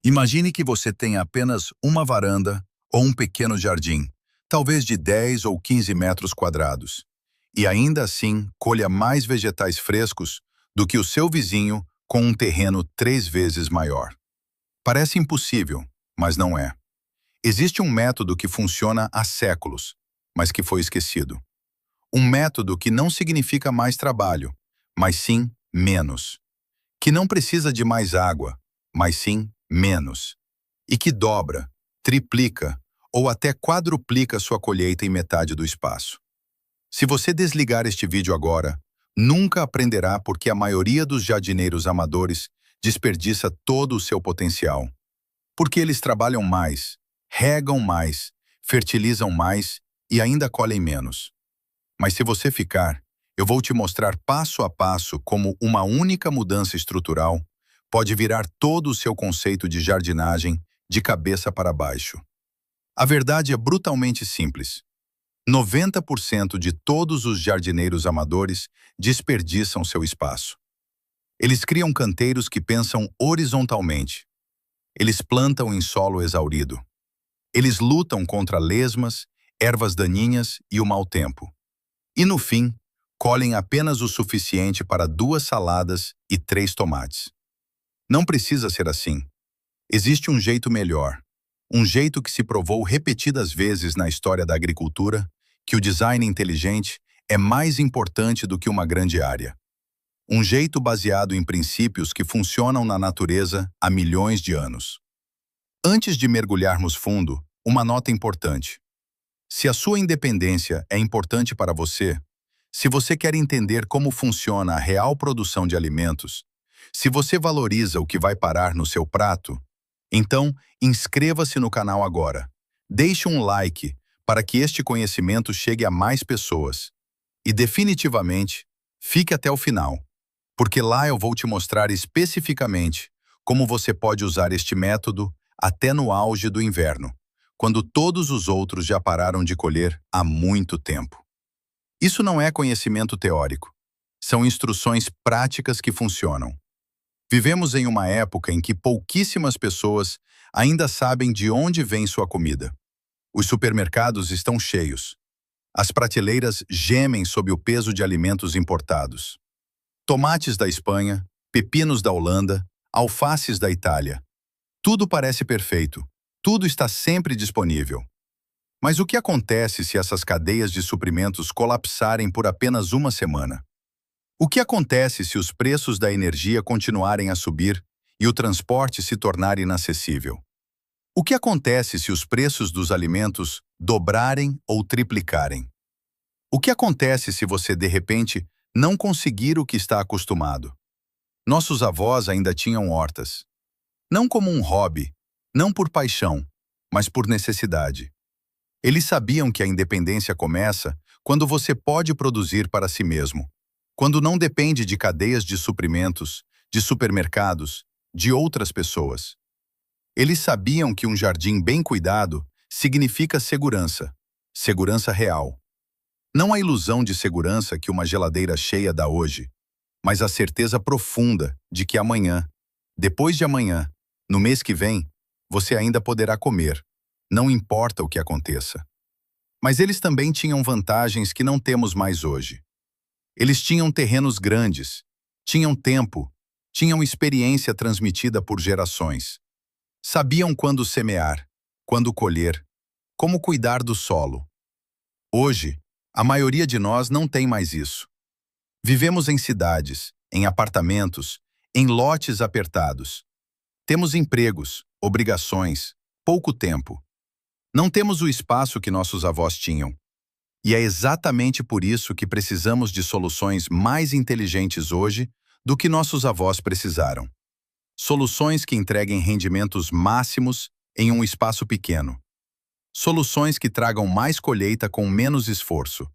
Imagine que você tenha apenas uma varanda ou um pequeno jardim, talvez de 10 ou 15 metros quadrados, e ainda assim colha mais vegetais frescos do que o seu vizinho com um terreno 3 vezes maior. Parece impossível, mas não é. Existe um método que funciona há séculos, mas que foi esquecido. Um método que não significa mais trabalho, mas sim menos. Que não precisa de mais água, mas sim menos. E que dobra, triplica ou até quadruplica sua colheita em metade do espaço. Se você desligar este vídeo agora, nunca aprenderá porque a maioria dos jardineiros amadores desperdiça todo o seu potencial. Porque eles trabalham mais, regam mais, fertilizam mais e ainda colhem menos. Mas se você ficar, eu vou te mostrar passo a passo como uma única mudança estrutural pode virar todo o seu conceito de jardinagem de cabeça para baixo. A verdade é brutalmente simples. 90% de todos os jardineiros amadores desperdiçam seu espaço. Eles criam canteiros que pensam horizontalmente. Eles plantam em solo exaurido. Eles lutam contra lesmas, ervas daninhas e o mau tempo. E no fim, colhem apenas o suficiente para 2 saladas e 3 tomates. Não precisa ser assim. Existe um jeito melhor. Um jeito que se provou repetidas vezes na história da agricultura, que o design inteligente é mais importante do que uma grande área. Um jeito baseado em princípios que funcionam na natureza há milhões de anos. Antes de mergulharmos fundo, uma nota importante. Se a sua independência é importante para você, se você quer entender como funciona a real produção de alimentos, se você valoriza o que vai parar no seu prato, então inscreva-se no canal agora. Deixe um like para que este conhecimento chegue a mais pessoas. E definitivamente, fique até o final, porque lá eu vou te mostrar especificamente como você pode usar este método até no auge do inverno, quando todos os outros já pararam de colher há muito tempo. Isso não é conhecimento teórico. São instruções práticas que funcionam. Vivemos em uma época em que pouquíssimas pessoas ainda sabem de onde vem sua comida. Os supermercados estão cheios. As prateleiras gemem sob o peso de alimentos importados. Tomates da Espanha, pepinos da Holanda, alfaces da Itália. Tudo parece perfeito. Tudo está sempre disponível. Mas o que acontece se essas cadeias de suprimentos colapsarem por apenas uma semana? O que acontece se os preços da energia continuarem a subir e o transporte se tornar inacessível? O que acontece se os preços dos alimentos dobrarem ou triplicarem? O que acontece se você, de repente, não conseguir o que está acostumado? Nossos avós ainda tinham hortas. Não como um hobby, não por paixão, mas por necessidade. Eles sabiam que a independência começa quando você pode produzir para si mesmo, quando não depende de cadeias de suprimentos, de supermercados, de outras pessoas. Eles sabiam que um jardim bem cuidado significa segurança, segurança real. Não a ilusão de segurança que uma geladeira cheia dá hoje, mas a certeza profunda de que amanhã, depois de amanhã, no mês que vem, você ainda poderá comer, não importa o que aconteça. Mas eles também tinham vantagens que não temos mais hoje. Eles tinham terrenos grandes, tinham tempo, tinham experiência transmitida por gerações. Sabiam quando semear, quando colher, como cuidar do solo. Hoje, a maioria de nós não tem mais isso. Vivemos em cidades, em apartamentos, em lotes apertados. Temos empregos, obrigações, pouco tempo. Não temos o espaço que nossos avós tinham. E é exatamente por isso que precisamos de soluções mais inteligentes hoje do que nossos avós precisaram. Soluções que entreguem rendimentos máximos em um espaço pequeno. Soluções que tragam mais colheita com menos esforço.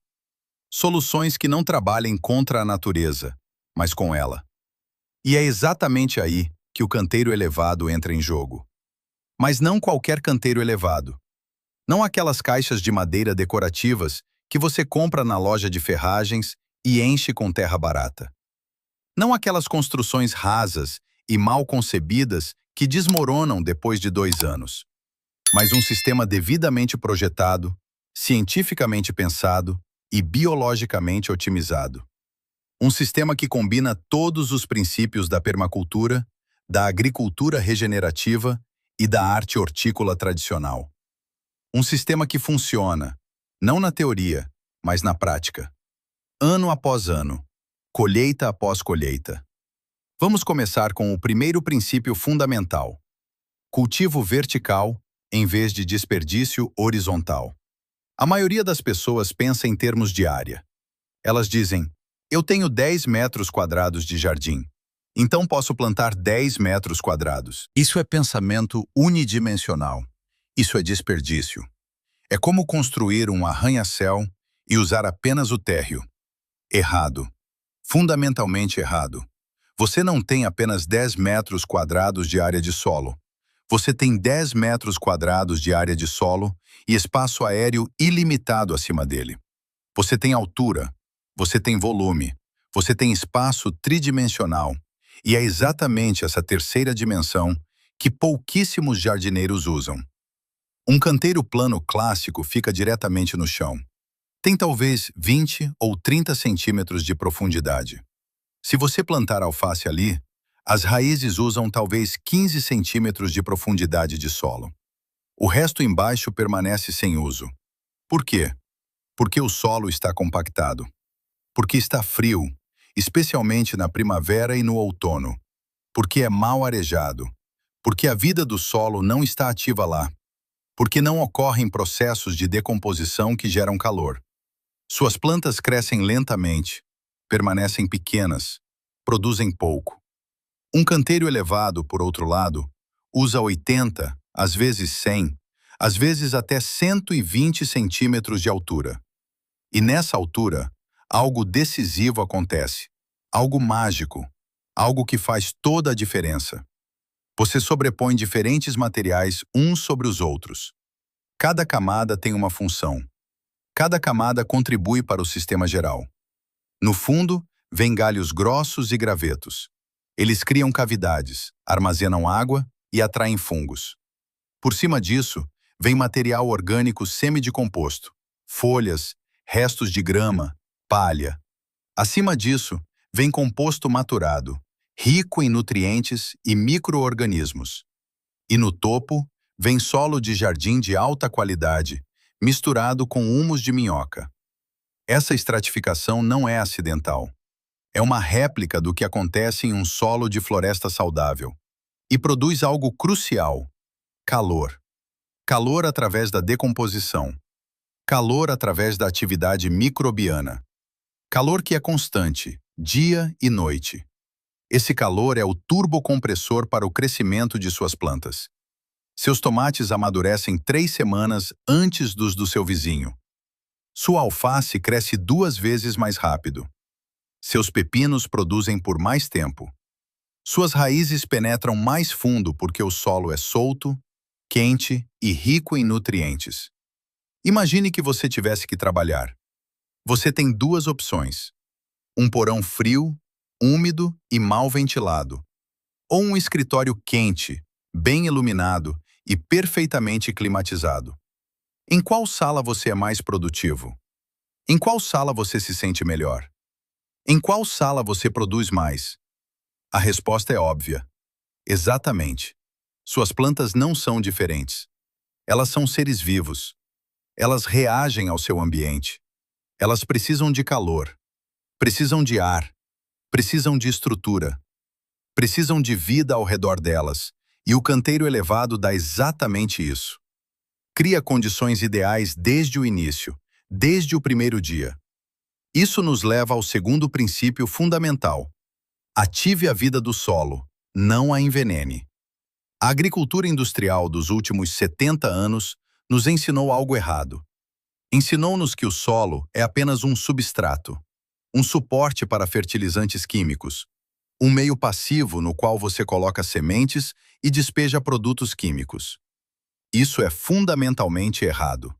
Soluções que não trabalhem contra a natureza, mas com ela. E é exatamente aí que o canteiro elevado entra em jogo. Mas não qualquer canteiro elevado. Não aquelas caixas de madeira decorativas que você compra na loja de ferragens e enche com terra barata. Não aquelas construções rasas e mal concebidas que desmoronam depois de 2 anos. Mas um sistema devidamente projetado, cientificamente pensado e biologicamente otimizado. Um sistema que combina todos os princípios da permacultura, da agricultura regenerativa e da arte hortícola tradicional. Um sistema que funciona, não na teoria, mas na prática. Ano após ano, colheita após colheita. Vamos começar com o primeiro princípio fundamental: cultivo vertical em vez de desperdício horizontal. A maioria das pessoas pensa em termos de área. Elas dizem: eu tenho 10 metros quadrados de jardim, então posso plantar 10 metros quadrados. Isso é pensamento unidimensional. Isso é desperdício. É como construir um arranha-céu e usar apenas o térreo. Errado. Fundamentalmente errado. Você não tem apenas 10 metros quadrados de área de solo. Você tem 10 metros quadrados de área de solo e espaço aéreo ilimitado acima dele. Você tem altura, você tem volume, você tem espaço tridimensional. E é exatamente essa terceira dimensão que pouquíssimos jardineiros usam. Um canteiro plano clássico fica diretamente no chão. Tem talvez 20 ou 30 centímetros de profundidade. Se você plantar alface ali, as raízes usam talvez 15 centímetros de profundidade de solo. O resto embaixo permanece sem uso. Por quê? Porque o solo está compactado. Porque está frio, especialmente na primavera e no outono. Porque é mal arejado. Porque a vida do solo não está ativa lá. Porque não ocorrem processos de decomposição que geram calor. Suas plantas crescem lentamente, permanecem pequenas, produzem pouco. Um canteiro elevado, por outro lado, usa 80, às vezes 100, às vezes até 120 centímetros de altura. E nessa altura, algo decisivo acontece, algo mágico, algo que faz toda a diferença. Você sobrepõe diferentes materiais uns sobre os outros. Cada camada tem uma função. Cada camada contribui para o sistema geral. No fundo, vêm galhos grossos e gravetos. Eles criam cavidades, armazenam água e atraem fungos. Por cima disso, vem material orgânico semidecomposto, folhas, restos de grama, palha. Acima disso, vem composto maturado, rico em nutrientes e micro-organismos. E no topo, vem solo de jardim de alta qualidade, misturado com humus de minhoca. Essa estratificação não é acidental. É uma réplica do que acontece em um solo de floresta saudável. E produz algo crucial: calor. Calor através da decomposição. Calor através da atividade microbiana. Calor que é constante, dia e noite. Esse calor é o turbocompressor para o crescimento de suas plantas. Seus tomates amadurecem 3 semanas antes dos do seu vizinho. Sua alface cresce 2 vezes mais rápido. Seus pepinos produzem por mais tempo. Suas raízes penetram mais fundo porque o solo é solto, quente e rico em nutrientes. Imagine que você tivesse que trabalhar. Você tem 2 opções: um porão frio, úmido e mal ventilado, ou um escritório quente, bem iluminado e perfeitamente climatizado. Em qual sala você é mais produtivo? Em qual sala você se sente melhor? Em qual sala você produz mais? A resposta é óbvia. Exatamente. Suas plantas não são diferentes. Elas são seres vivos. Elas reagem ao seu ambiente. Elas precisam de calor, precisam de ar, precisam de estrutura, precisam de vida ao redor delas, e o canteiro elevado dá exatamente isso. Cria condições ideais desde o início, desde o primeiro dia. Isso nos leva ao segundo princípio fundamental: ative a vida do solo, não a envenene. A agricultura industrial dos últimos 70 anos nos ensinou algo errado. Ensinou-nos que o solo é apenas um substrato, um suporte para fertilizantes químicos, um meio passivo no qual você coloca sementes e despeja produtos químicos. Isso é fundamentalmente errado.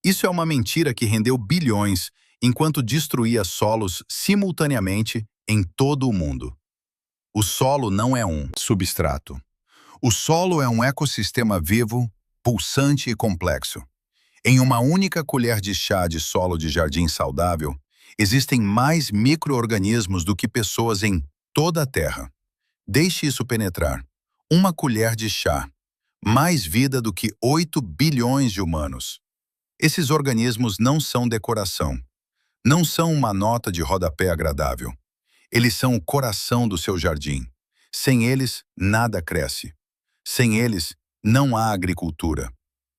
Isso é uma mentira que rendeu bilhões enquanto destruía solos simultaneamente em todo o mundo. O solo não é um substrato. O solo é um ecossistema vivo, pulsante e complexo. Em uma única colher de chá de solo de jardim saudável, existem mais micro-organismos do que pessoas em toda a Terra. Deixe isso penetrar. Uma colher de chá. Mais vida do que 8 bilhões de humanos. Esses organismos não são decoração. Não são uma nota de rodapé agradável. Eles são o coração do seu jardim. Sem eles, nada cresce. Sem eles, não há agricultura.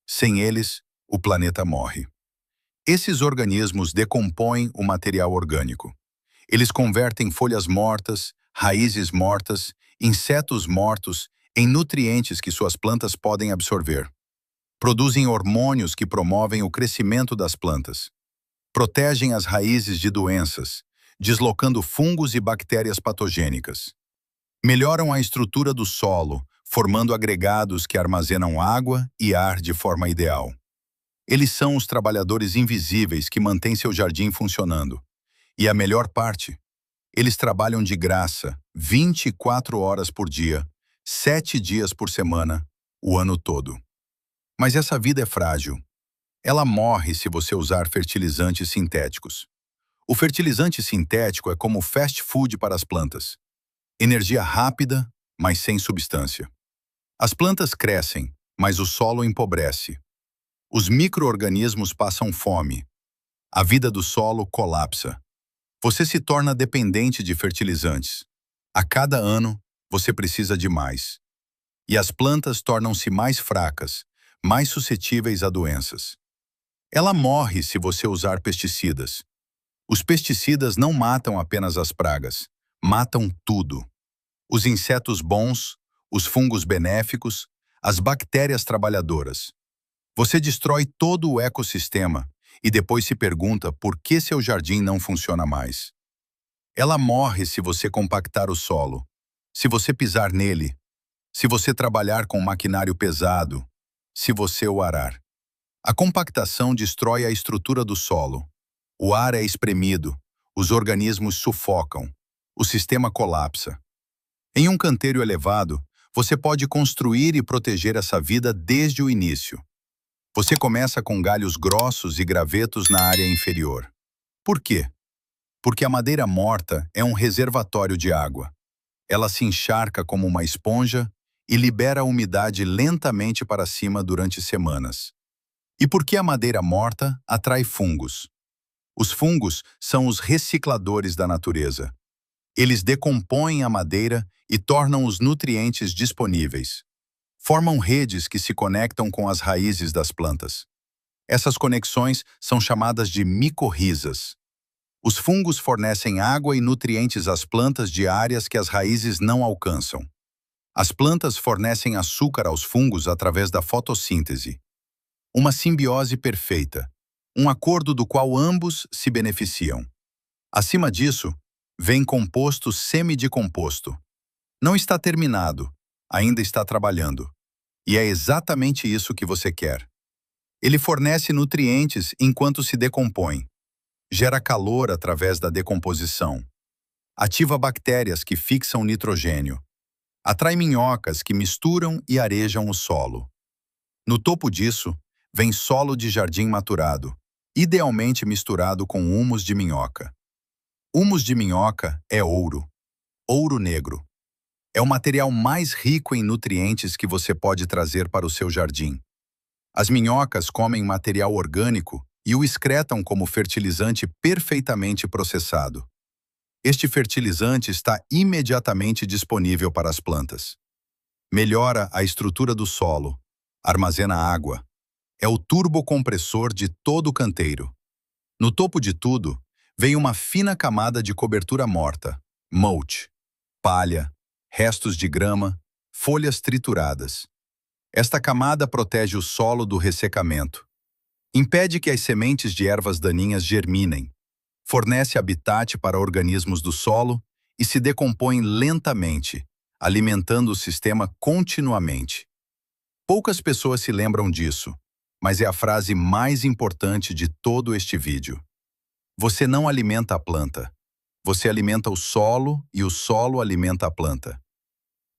Sem eles, o planeta morre. Esses organismos decompõem o material orgânico. Eles convertem folhas mortas, raízes mortas, insetos mortos em nutrientes que suas plantas podem absorver. Produzem hormônios que promovem o crescimento das plantas. Protegem as raízes de doenças, deslocando fungos e bactérias patogênicas. Melhoram a estrutura do solo, formando agregados que armazenam água e ar de forma ideal. Eles são os trabalhadores invisíveis que mantêm seu jardim funcionando. E a melhor parte, eles trabalham de graça, 24 horas por dia, 7 dias por semana, o ano todo. Mas essa vida é frágil. Ela morre se você usar fertilizantes sintéticos. O fertilizante sintético é como fast food para as plantas. Energia rápida, mas sem substância. As plantas crescem, mas o solo empobrece. Os micro-organismos passam fome. A vida do solo colapsa. Você se torna dependente de fertilizantes. A cada ano, você precisa de mais. E as plantas tornam-se mais fracas, mais suscetíveis a doenças. Ela morre se você usar pesticidas. Os pesticidas não matam apenas as pragas, matam tudo. Os insetos bons, os fungos benéficos, as bactérias trabalhadoras. Você destrói todo o ecossistema e depois se pergunta por que seu jardim não funciona mais. Ela morre se você compactar o solo, se você pisar nele, se você trabalhar com maquinário pesado, se você o arar. A compactação destrói a estrutura do solo. O ar é espremido, os organismos sufocam, o sistema colapsa. Em um canteiro elevado, você pode construir e proteger essa vida desde o início. Você começa com galhos grossos e gravetos na área inferior. Por quê? Porque a madeira morta é um reservatório de água. Ela se encharca como uma esponja e libera a umidade lentamente para cima durante semanas. E por que a madeira morta atrai fungos? Os fungos são os recicladores da natureza. Eles decompõem a madeira e tornam os nutrientes disponíveis. Formam redes que se conectam com as raízes das plantas. Essas conexões são chamadas de micorrizas. Os fungos fornecem água e nutrientes às plantas de áreas que as raízes não alcançam. As plantas fornecem açúcar aos fungos através da fotossíntese. Uma simbiose perfeita, um acordo do qual ambos se beneficiam. Acima disso, vem composto semidecomposto. Não está terminado, ainda está trabalhando. E é exatamente isso que você quer. Ele fornece nutrientes enquanto se decompõe. Gera calor através da decomposição. Ativa bactérias que fixam nitrogênio. Atrai minhocas que misturam e arejam o solo. No topo disso, vem solo de jardim maturado, idealmente misturado com humus de minhoca. Humus de minhoca é ouro. Ouro negro. É o material mais rico em nutrientes que você pode trazer para o seu jardim. As minhocas comem material orgânico e o excretam como fertilizante perfeitamente processado. Este fertilizante está imediatamente disponível para as plantas. Melhora a estrutura do solo, armazena água. É o turbocompressor de todo o canteiro. No topo de tudo, vem uma fina camada de cobertura morta, mulch, palha, restos de grama, folhas trituradas. Esta camada protege o solo do ressecamento. Impede que as sementes de ervas daninhas germinem. Fornece habitat para organismos do solo e se decompõe lentamente, alimentando o sistema continuamente. Poucas pessoas se lembram disso, mas é a frase mais importante de todo este vídeo. Você não alimenta a planta. Você alimenta o solo e o solo alimenta a planta.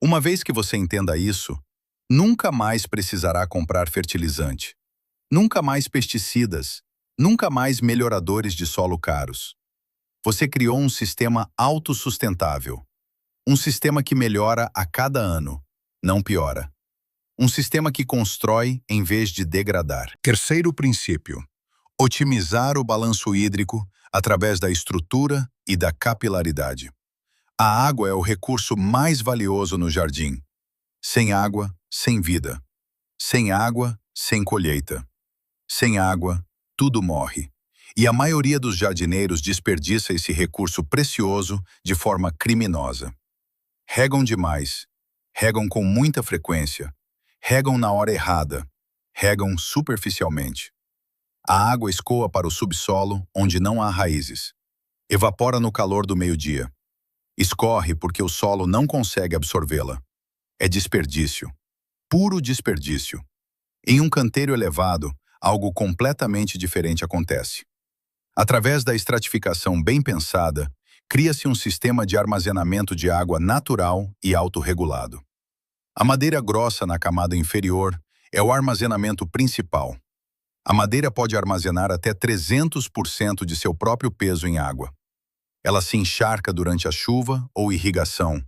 Uma vez que você entenda isso, Nunca mais precisará comprar fertilizante. Nunca mais pesticidas. Nunca mais melhoradores de solo caros. Você criou um sistema autossustentável. Um sistema que melhora a cada ano, não piora. Um sistema que constrói em vez de degradar. Terceiro princípio: otimizar o balanço hídrico através da estrutura e da capilaridade. A água é o recurso mais valioso no jardim. Sem água, sem vida. Sem água, sem colheita. Sem água, tudo morre. E a maioria dos jardineiros desperdiça esse recurso precioso de forma criminosa. Regam demais. Regam com muita frequência. Regam na hora errada. Regam superficialmente. A água escoa para o subsolo, onde não há raízes. Evapora no calor do meio-dia. Escorre porque o solo não consegue absorvê-la. É desperdício. Puro desperdício. Em um canteiro elevado, algo completamente diferente acontece. Através da estratificação bem pensada, cria-se um sistema de armazenamento de água natural e autorregulado. A madeira grossa na camada inferior é o armazenamento principal. A madeira pode armazenar até 300% de seu próprio peso em água. Ela se encharca durante a chuva ou irrigação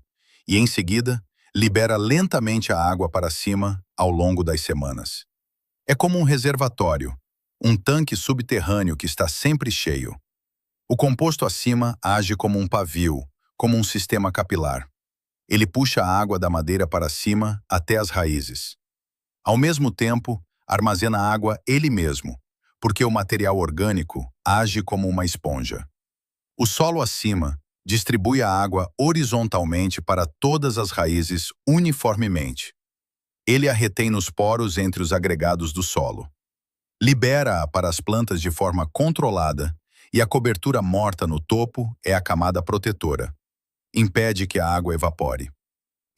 e, em seguida, libera lentamente a água para cima ao longo das semanas. É como um reservatório, um tanque subterrâneo que está sempre cheio. O composto acima age como um pavio, como um sistema capilar. Ele puxa a água da madeira para cima até as raízes. Ao mesmo tempo, armazena água ele mesmo, porque o material orgânico age como uma esponja. O solo acima distribui a água horizontalmente para todas as raízes uniformemente. Ele a retém nos poros entre os agregados do solo. Libera-a para as plantas de forma controlada e a cobertura morta no topo é a camada protetora. Impede que a água evapore.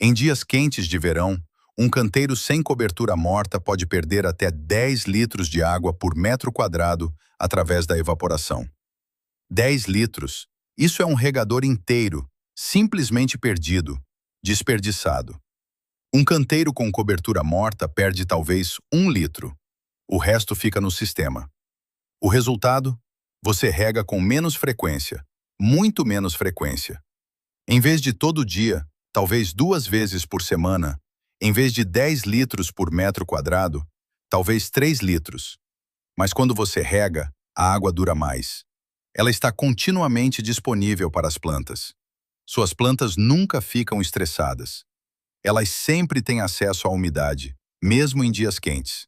Em dias quentes de verão, um canteiro sem cobertura morta pode perder até 10 litros de água por metro quadrado através da evaporação. 10 litros. Isso é um regador inteiro, simplesmente perdido, desperdiçado. Um canteiro com cobertura morta perde talvez 1 litro. O resto fica no sistema. O resultado? Você rega com menos frequência, muito menos frequência. Em vez de todo dia, talvez 2 vezes por semana, em vez de 10 litros por metro quadrado, talvez 3 litros. Mas quando você rega, a água dura mais. Ela está continuamente disponível para as plantas. Suas plantas nunca ficam estressadas. Elas sempre têm acesso à umidade, mesmo em dias quentes.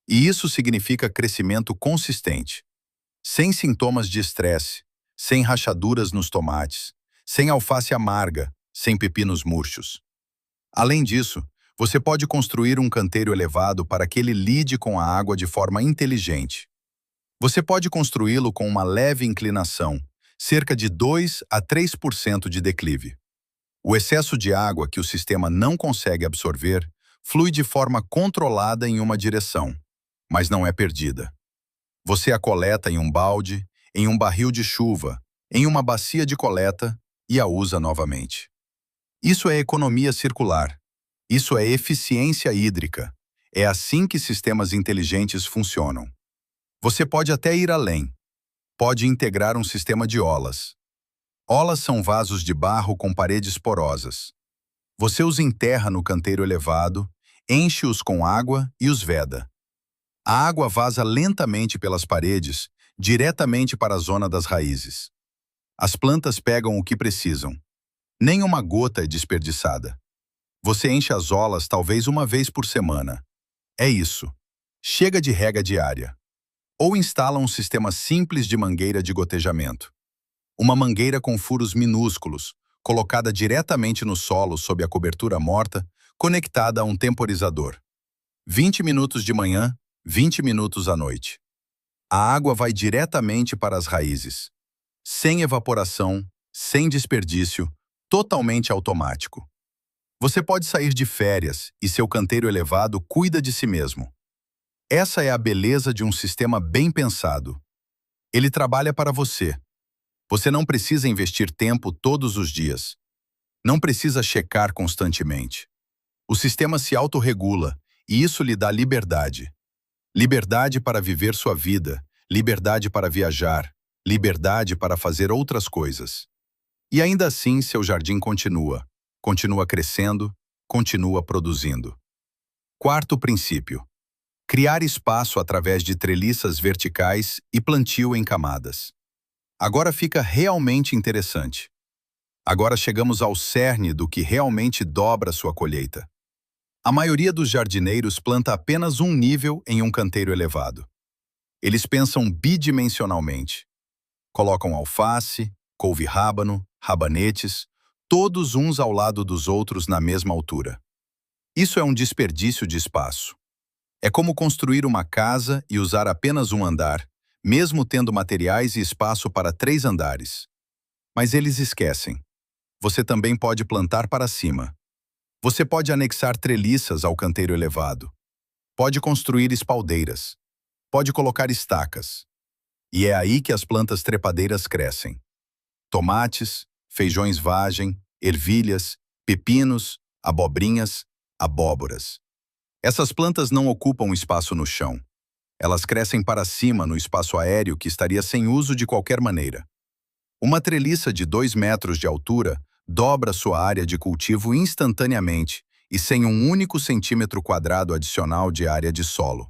E isso significa crescimento consistente. Sem sintomas de estresse, sem rachaduras nos tomates, sem alface amarga, sem pepinos murchos. Além disso, você pode construir um canteiro elevado para que ele lide com a água de forma inteligente. Você pode construí-lo com uma leve inclinação, cerca de 2 a 3% de declive. O excesso de água que o sistema não consegue absorver flui de forma controlada em uma direção, mas não é perdida. Você a coleta em um balde, em um barril de chuva, em uma bacia de coleta e a usa novamente. Isso é economia circular. Isso é eficiência hídrica. É assim que sistemas inteligentes funcionam. Você pode até ir além. Pode integrar um sistema de olas. Olas são vasos de barro com paredes porosas. Você os enterra no canteiro elevado, enche-os com água e os veda. A água vaza lentamente pelas paredes, diretamente para a zona das raízes. As plantas pegam o que precisam. Nenhuma gota é desperdiçada. Você enche as olas talvez uma vez por semana. É isso. Chega de rega diária. Ou instala um sistema simples de mangueira de gotejamento. Uma mangueira com furos minúsculos, colocada diretamente no solo sob a cobertura morta, conectada a um temporizador. 20 minutos de manhã, 20 minutos à noite. A água vai diretamente para as raízes. Sem evaporação, sem desperdício, totalmente automático. Você pode sair de férias e seu canteiro elevado cuida de si mesmo. Essa é a beleza de um sistema bem pensado. Ele trabalha para você. Você não precisa investir tempo todos os dias. Não precisa checar constantemente. O sistema se autorregula e isso lhe dá liberdade. Liberdade para viver sua vida, liberdade para viajar, liberdade para fazer outras coisas. E ainda assim, seu jardim continua crescendo, continua produzindo. Quarto princípio: criar espaço através de treliças verticais e plantio em camadas. Agora fica realmente interessante. Agora chegamos ao cerne do que realmente dobra sua colheita. A maioria dos jardineiros planta apenas um nível em um canteiro elevado. Eles pensam bidimensionalmente. Colocam alface, couve-rábano, rabanetes, todos uns ao lado dos outros na mesma altura. Isso é um desperdício de espaço. É como construir uma casa e usar apenas um andar, mesmo tendo materiais e espaço para 3 andares. Mas eles esquecem. Você também pode plantar para cima. Você pode anexar treliças ao canteiro elevado. Pode construir espaldeiras. Pode colocar estacas. E é aí que as plantas trepadeiras crescem. Tomates, feijões vagem, ervilhas, pepinos, abobrinhas, abóboras. Essas plantas não ocupam espaço no chão. Elas crescem para cima no espaço aéreo que estaria sem uso de qualquer maneira. Uma treliça de 2 metros de altura dobra sua área de cultivo instantaneamente e sem um único centímetro quadrado adicional de área de solo.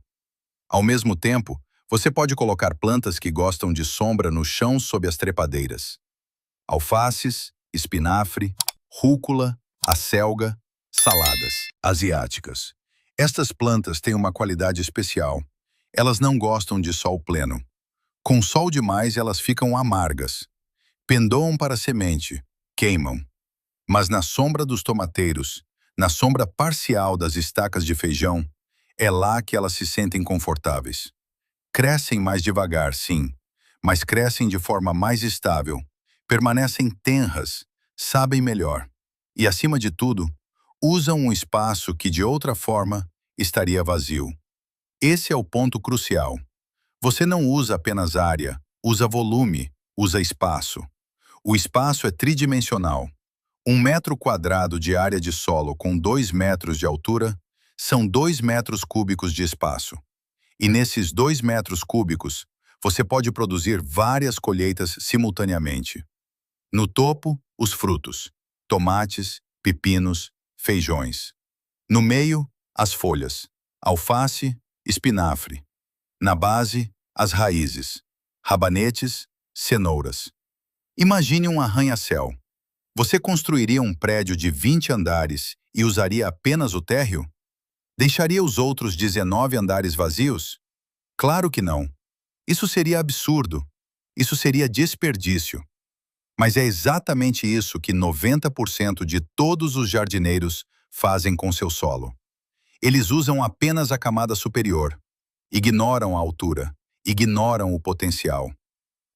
Ao mesmo tempo, você pode colocar plantas que gostam de sombra no chão sob as trepadeiras. Alfaces, espinafre, rúcula, acelga, saladas asiáticas. Estas plantas têm uma qualidade especial. Elas não gostam de sol pleno. Com sol demais, elas ficam amargas. Pendoam para a semente, queimam. Mas na sombra dos tomateiros, na sombra parcial das estacas de feijão, é lá que elas se sentem confortáveis. Crescem mais devagar, sim, mas crescem de forma mais estável, permanecem tenras, sabem melhor. E, acima de tudo, usam um espaço que, de outra forma, estaria vazio. Esse é o ponto crucial. Você não usa apenas área, usa volume, usa espaço. O espaço é tridimensional. 1 metro quadrado de área de solo com 2 metros de altura são 2 metros cúbicos de espaço. E nesses 2 metros cúbicos, você pode produzir várias colheitas simultaneamente. No topo, os frutos: tomates, pepinos, feijões. No meio, as folhas: alface, espinafre. Na base, as raízes: rabanetes, cenouras. Imagine um arranha-céu. Você construiria um prédio de 20 andares e usaria apenas o térreo? Deixaria os outros 19 andares vazios? Claro que não. Isso seria absurdo. Isso seria desperdício. Mas é exatamente isso que 90% de todos os jardineiros fazem com seu solo. Eles usam apenas a camada superior. Ignoram a altura. Ignoram o potencial.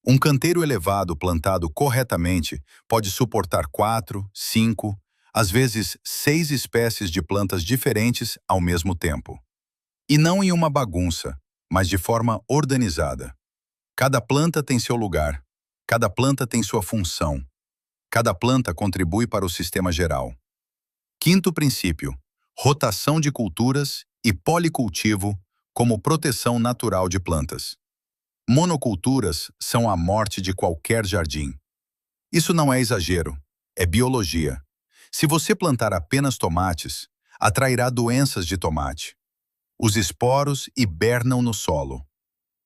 Um canteiro elevado plantado corretamente pode suportar 4, 5, às vezes 6 espécies de plantas diferentes ao mesmo tempo. E não em uma bagunça, mas de forma organizada. Cada planta tem seu lugar, cada planta tem sua função, cada planta contribui para o sistema geral. Quinto princípio: rotação de culturas e policultivo como proteção natural de plantas. Monoculturas são a morte de qualquer jardim. Isso não é exagero, é biologia. Se você plantar apenas tomates, atrairá doenças de tomate. Os esporos hibernam no solo.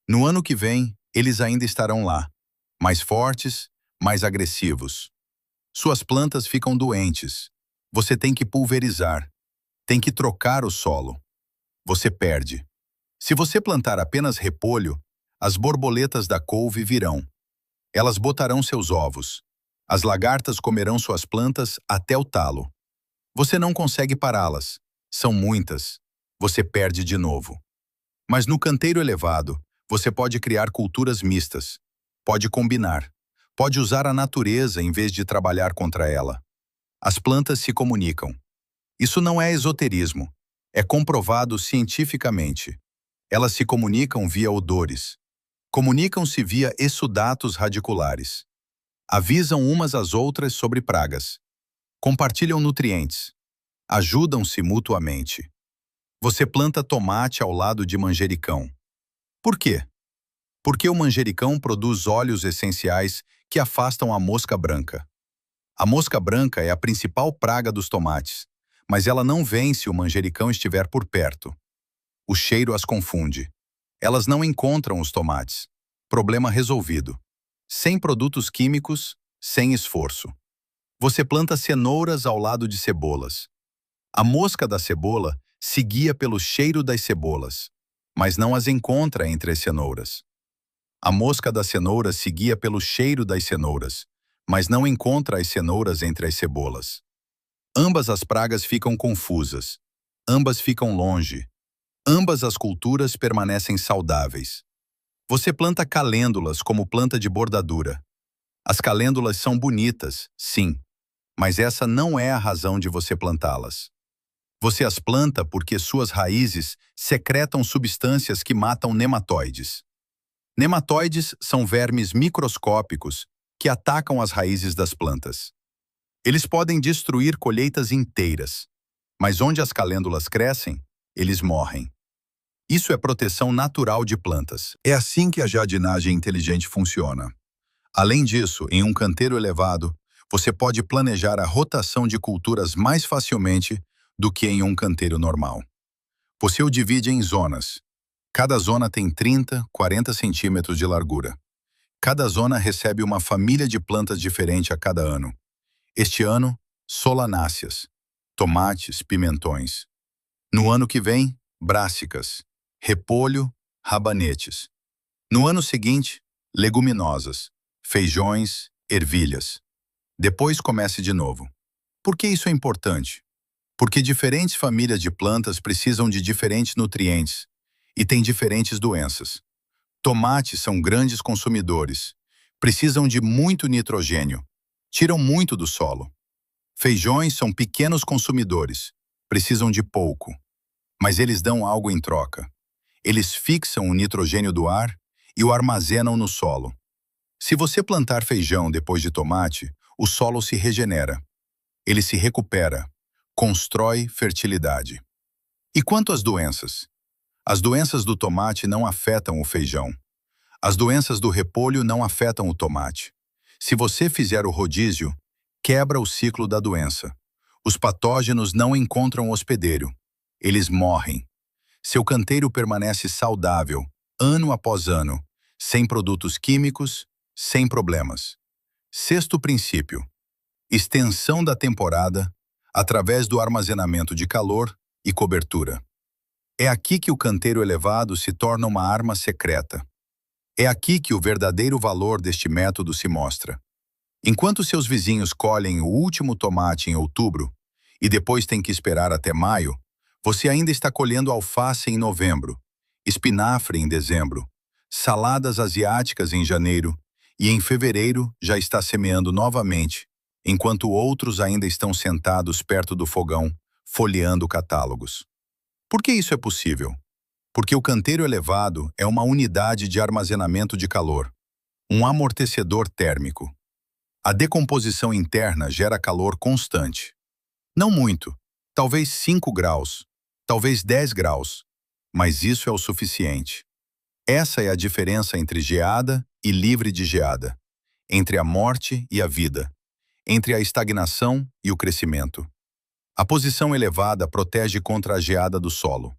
No ano que vem, eles ainda estarão lá, mais fortes, mais agressivos. Suas plantas ficam doentes. Você tem que pulverizar, tem que trocar o solo. Você perde. Se você plantar apenas repolho, as borboletas da couve virão. Elas botarão seus ovos. As lagartas comerão suas plantas até o talo. Você não consegue pará-las. São muitas. Você perde de novo. Mas no canteiro elevado, você pode criar culturas mistas. Pode combinar. Pode usar a natureza em vez de trabalhar contra ela. As plantas se comunicam. Isso não é esoterismo. É comprovado cientificamente. Elas se comunicam via odores. Comunicam-se via exsudatos radiculares. Avisam umas às outras sobre pragas. Compartilham nutrientes. Ajudam-se mutuamente. Você planta tomate ao lado de manjericão. Por quê? Porque o manjericão produz óleos essenciais que afastam a mosca branca. A mosca branca é a principal praga dos tomates, mas ela não vem se o manjericão estiver por perto. O cheiro as confunde. Elas não encontram os tomates. Problema resolvido. Sem produtos químicos, sem esforço. Você planta cenouras ao lado de cebolas. A mosca da cebola se guia pelo cheiro das cebolas, mas não as encontra entre as cenouras. A mosca da cenoura se guia pelo cheiro das cenouras, mas não encontra as cenouras entre as cebolas. Ambas as pragas ficam confusas. Ambas ficam longe. Ambas as culturas permanecem saudáveis. Você planta calêndulas como planta de bordadura. As calêndulas são bonitas, sim, mas essa não é a razão de você plantá-las. Você as planta porque suas raízes secretam substâncias que matam nematóides. Nematóides são vermes microscópicos que atacam as raízes das plantas. Eles podem destruir colheitas inteiras, mas onde as calêndulas crescem, eles morrem. Isso é proteção natural de plantas. É assim que a jardinagem inteligente funciona. Além disso, em um canteiro elevado, você pode planejar a rotação de culturas mais facilmente do que em um canteiro normal. Você o divide em zonas. Cada zona tem 30, 40 centímetros de largura. Cada zona recebe uma família de plantas diferente a cada ano. Este ano, solanáceas, tomates, pimentões. No ano que vem, brássicas, repolho, rabanetes. No ano seguinte, leguminosas, feijões, ervilhas. Depois comece de novo. Por que isso é importante? Porque diferentes famílias de plantas precisam de diferentes nutrientes e têm diferentes doenças. Tomates são grandes consumidores. Precisam de muito nitrogênio. Tiram muito do solo. Feijões são pequenos consumidores. Precisam de pouco. Mas eles dão algo em troca. Eles fixam o nitrogênio do ar e o armazenam no solo. Se você plantar feijão depois de tomate, o solo se regenera. Ele se recupera. Constrói fertilidade. E quanto às doenças? As doenças do tomate não afetam o feijão. As doenças do repolho não afetam o tomate. Se você fizer o rodízio, quebra o ciclo da doença. Os patógenos não encontram hospedeiro. Eles morrem. Seu canteiro permanece saudável, ano após ano, sem produtos químicos, sem problemas. Sexto princípio: extensão da temporada através do armazenamento de calor e cobertura. É aqui que o canteiro elevado se torna uma arma secreta. É aqui que o verdadeiro valor deste método se mostra. Enquanto seus vizinhos colhem o último tomate em outubro e depois têm que esperar até maio, você ainda está colhendo alface em novembro, espinafre em dezembro, saladas asiáticas em janeiro e em fevereiro já está semeando novamente, enquanto outros ainda estão sentados perto do fogão, folheando catálogos. Por que isso é possível? Porque o canteiro elevado é uma unidade de armazenamento de calor, um amortecedor térmico. A decomposição interna gera calor constante. Não muito, talvez 5 graus, talvez 10 graus, mas isso é o suficiente. Essa é a diferença entre geada e livre de geada, entre a morte e a vida, entre a estagnação e o crescimento. A posição elevada protege contra a geada do solo.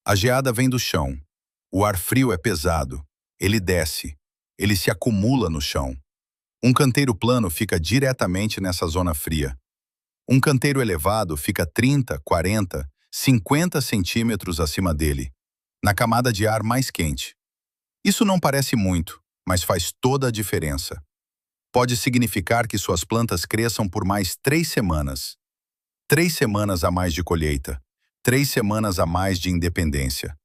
A geada vem do chão. O ar frio é pesado. Ele desce. Ele se acumula no chão. Um canteiro plano fica diretamente nessa zona fria. Um canteiro elevado fica 30, 40, 50 centímetros acima dele, na camada de ar mais quente. Isso não parece muito, mas faz toda a diferença. Pode significar que suas plantas cresçam por mais 3 semanas. 3 semanas a mais de colheita. 3 semanas a mais de independência.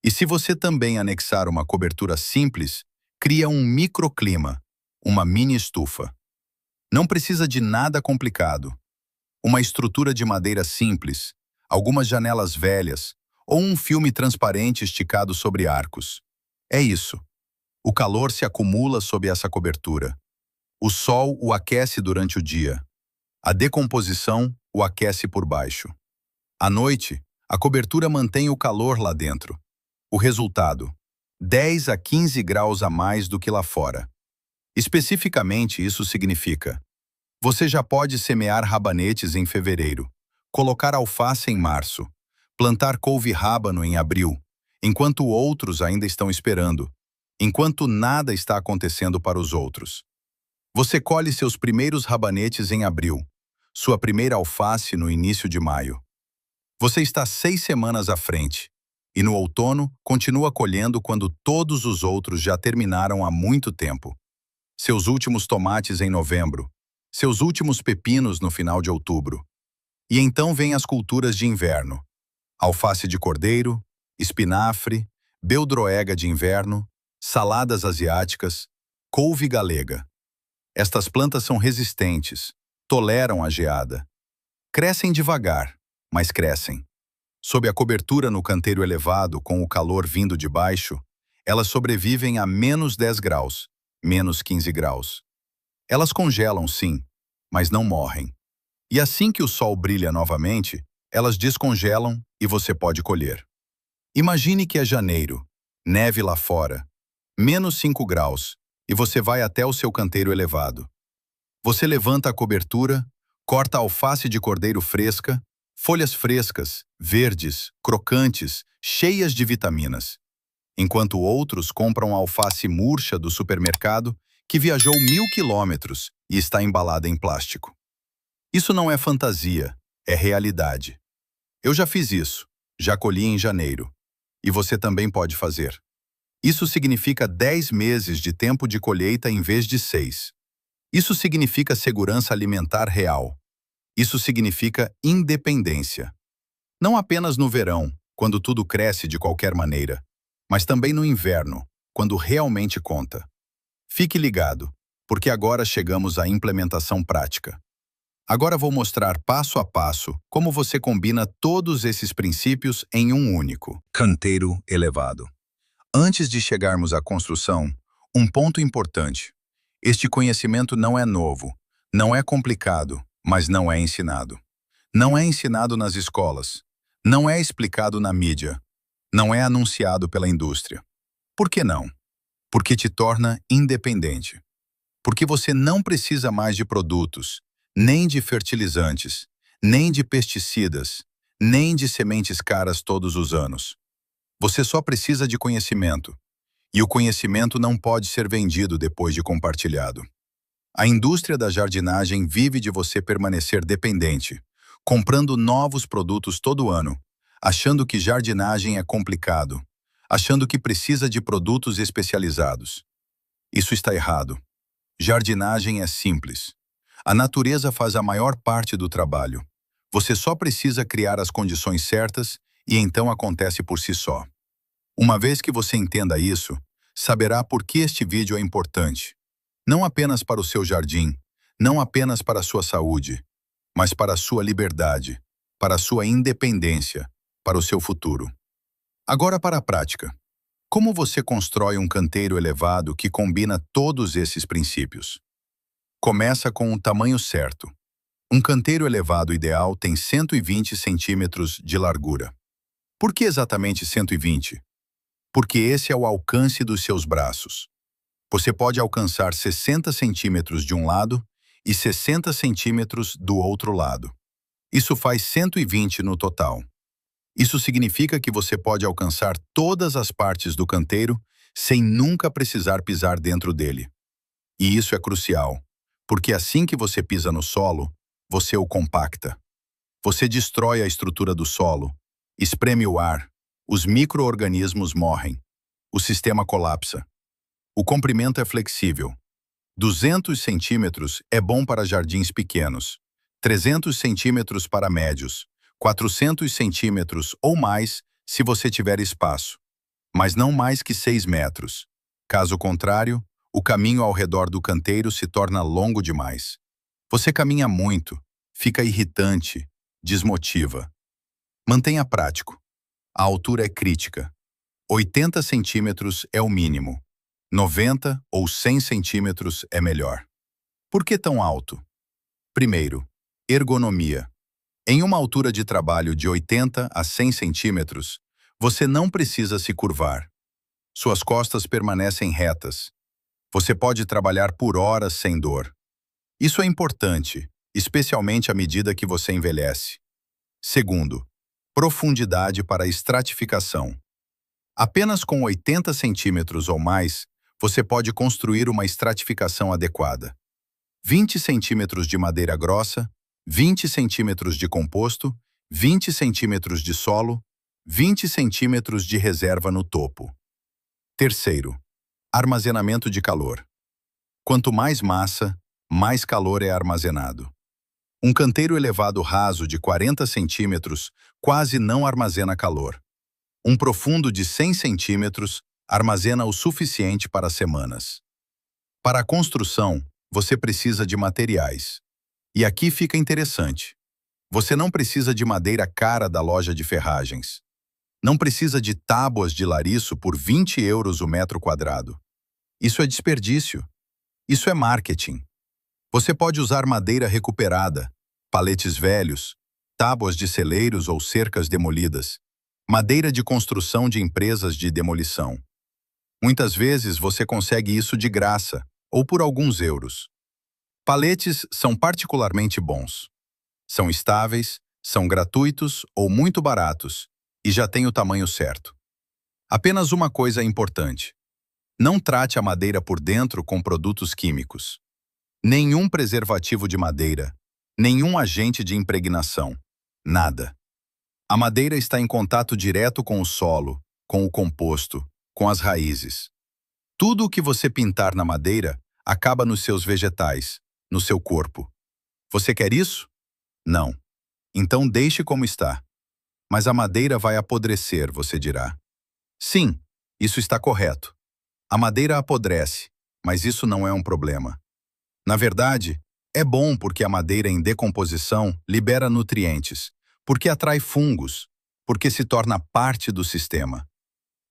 E se você também anexar uma cobertura simples, cria um microclima, uma mini estufa. Não precisa de nada complicado. Uma estrutura de madeira simples, algumas janelas velhas ou um filme transparente esticado sobre arcos. É isso. O calor se acumula sob essa cobertura. O sol o aquece durante o dia. A decomposição o aquece por baixo. À noite, a cobertura mantém o calor lá dentro. O resultado: 10 a 15 graus a mais do que lá fora. Especificamente, isso significa: você já pode semear rabanetes em fevereiro, colocar alface em março, plantar couve-rábano em abril, enquanto outros ainda estão esperando, enquanto nada está acontecendo para os outros. Você colhe seus primeiros rabanetes em abril, sua primeira alface no início de maio. Você está 6 semanas à frente, e no outono continua colhendo quando todos os outros já terminaram há muito tempo. Seus últimos tomates em novembro, seus últimos pepinos no final de outubro. E então vêm as culturas de inverno: alface de cordeiro, espinafre, beldroega de inverno, saladas asiáticas, couve galega. Estas plantas são resistentes, toleram a geada. Crescem devagar, mas crescem. Sob a cobertura no canteiro elevado, com o calor vindo de baixo, elas sobrevivem a menos 10 graus, menos 15 graus. Elas congelam, sim, mas não morrem. E assim que o sol brilha novamente, elas descongelam e você pode colher. Imagine que é janeiro, neve lá fora, menos 5 graus, e você vai até o seu canteiro elevado. Você levanta a cobertura, corta a alface de cordeiro fresca, folhas frescas, verdes, crocantes, cheias de vitaminas, enquanto outros compram a alface murcha do supermercado que viajou 1000 quilômetros e está embalada em plástico. Isso não é fantasia, é realidade. Eu já fiz isso, já colhi em janeiro. E você também pode fazer. Isso significa 10 meses de tempo de colheita em vez de 6. Isso significa segurança alimentar real. Isso significa independência. Não apenas no verão, quando tudo cresce de qualquer maneira, mas também no inverno, quando realmente conta. Fique ligado, porque agora chegamos à implementação prática. Agora vou mostrar passo a passo como você combina todos esses princípios em um único canteiro elevado. Antes de chegarmos à construção, um ponto importante. Este conhecimento não é novo, não é complicado, mas não é ensinado. Não é ensinado nas escolas, não é explicado na mídia, não é anunciado pela indústria. Por que não? Porque te torna independente. Porque você não precisa mais de produtos, nem de fertilizantes, nem de pesticidas, nem de sementes caras todos os anos. Você só precisa de conhecimento. E o conhecimento não pode ser vendido depois de compartilhado. A indústria da jardinagem vive de você permanecer dependente, comprando novos produtos todo ano, achando que jardinagem é complicado, achando que precisa de produtos especializados. Isso está errado. Jardinagem é simples. A natureza faz a maior parte do trabalho. Você só precisa criar as condições certas e então acontece por si só. Uma vez que você entenda isso, saberá por que este vídeo é importante. Não apenas para o seu jardim, não apenas para a sua saúde, mas para a sua liberdade, para a sua independência, para o seu futuro. Agora para a prática. Como você constrói um canteiro elevado que combina todos esses princípios? Começa com o tamanho certo. Um canteiro elevado ideal tem 120 centímetros de largura. Por que exatamente 120? Porque esse é o alcance dos seus braços. Você pode alcançar 60 centímetros de um lado e 60 centímetros do outro lado. Isso faz 120 no total. Isso significa que você pode alcançar todas as partes do canteiro sem nunca precisar pisar dentro dele. E isso é crucial, porque assim que você pisa no solo, você o compacta. Você destrói a estrutura do solo, espreme o ar, os micro-organismos morrem, o sistema colapsa. O comprimento é flexível. 200 centímetros é bom para jardins pequenos, 300 centímetros para médios, 400 centímetros ou mais se você tiver espaço, mas não mais que 6 metros. Caso contrário, o caminho ao redor do canteiro se torna longo demais. Você caminha muito, fica irritante, desmotiva. Mantenha prático. A altura é crítica. 80 centímetros é o mínimo. 90 ou 100 centímetros é melhor. Por que tão alto? Primeiro, ergonomia. Em uma altura de trabalho de 80 a 100 centímetros, você não precisa se curvar. Suas costas permanecem retas. Você pode trabalhar por horas sem dor. Isso é importante, especialmente à medida que você envelhece. Segundo, profundidade para estratificação. Apenas com 80 centímetros ou mais, você pode construir uma estratificação adequada. 20 centímetros de madeira grossa, 20 centímetros de composto, 20 centímetros de solo, 20 centímetros de reserva no topo. Terceiro, armazenamento de calor. Quanto mais massa, mais calor é armazenado. Um canteiro elevado raso de 40 centímetros quase não armazena calor. Um profundo de 100 centímetros armazena o suficiente para semanas. Para a construção, você precisa de materiais. E aqui fica interessante. Você não precisa de madeira cara da loja de ferragens. Não precisa de tábuas de lariço por 20 euros o metro quadrado. Isso é desperdício. Isso é marketing. Você pode usar madeira recuperada, paletes velhos, tábuas de celeiros ou cercas demolidas, madeira de construção de empresas de demolição. Muitas vezes você consegue isso de graça, ou por alguns euros. Paletes são particularmente bons. São estáveis, são gratuitos ou muito baratos, e já têm o tamanho certo. Apenas uma coisa é importante. Não trate a madeira por dentro com produtos químicos. Nenhum preservativo de madeira, nenhum agente de impregnação, nada. A madeira está em contato direto com o solo, com o composto, com as raízes. Tudo o que você pintar na madeira acaba nos seus vegetais, no seu corpo. Você quer isso? Não. Então deixe como está. Mas a madeira vai apodrecer, você dirá. Sim, isso está correto. A madeira apodrece, mas isso não é um problema. Na verdade, é bom porque a madeira em decomposição libera nutrientes, porque atrai fungos, porque se torna parte do sistema.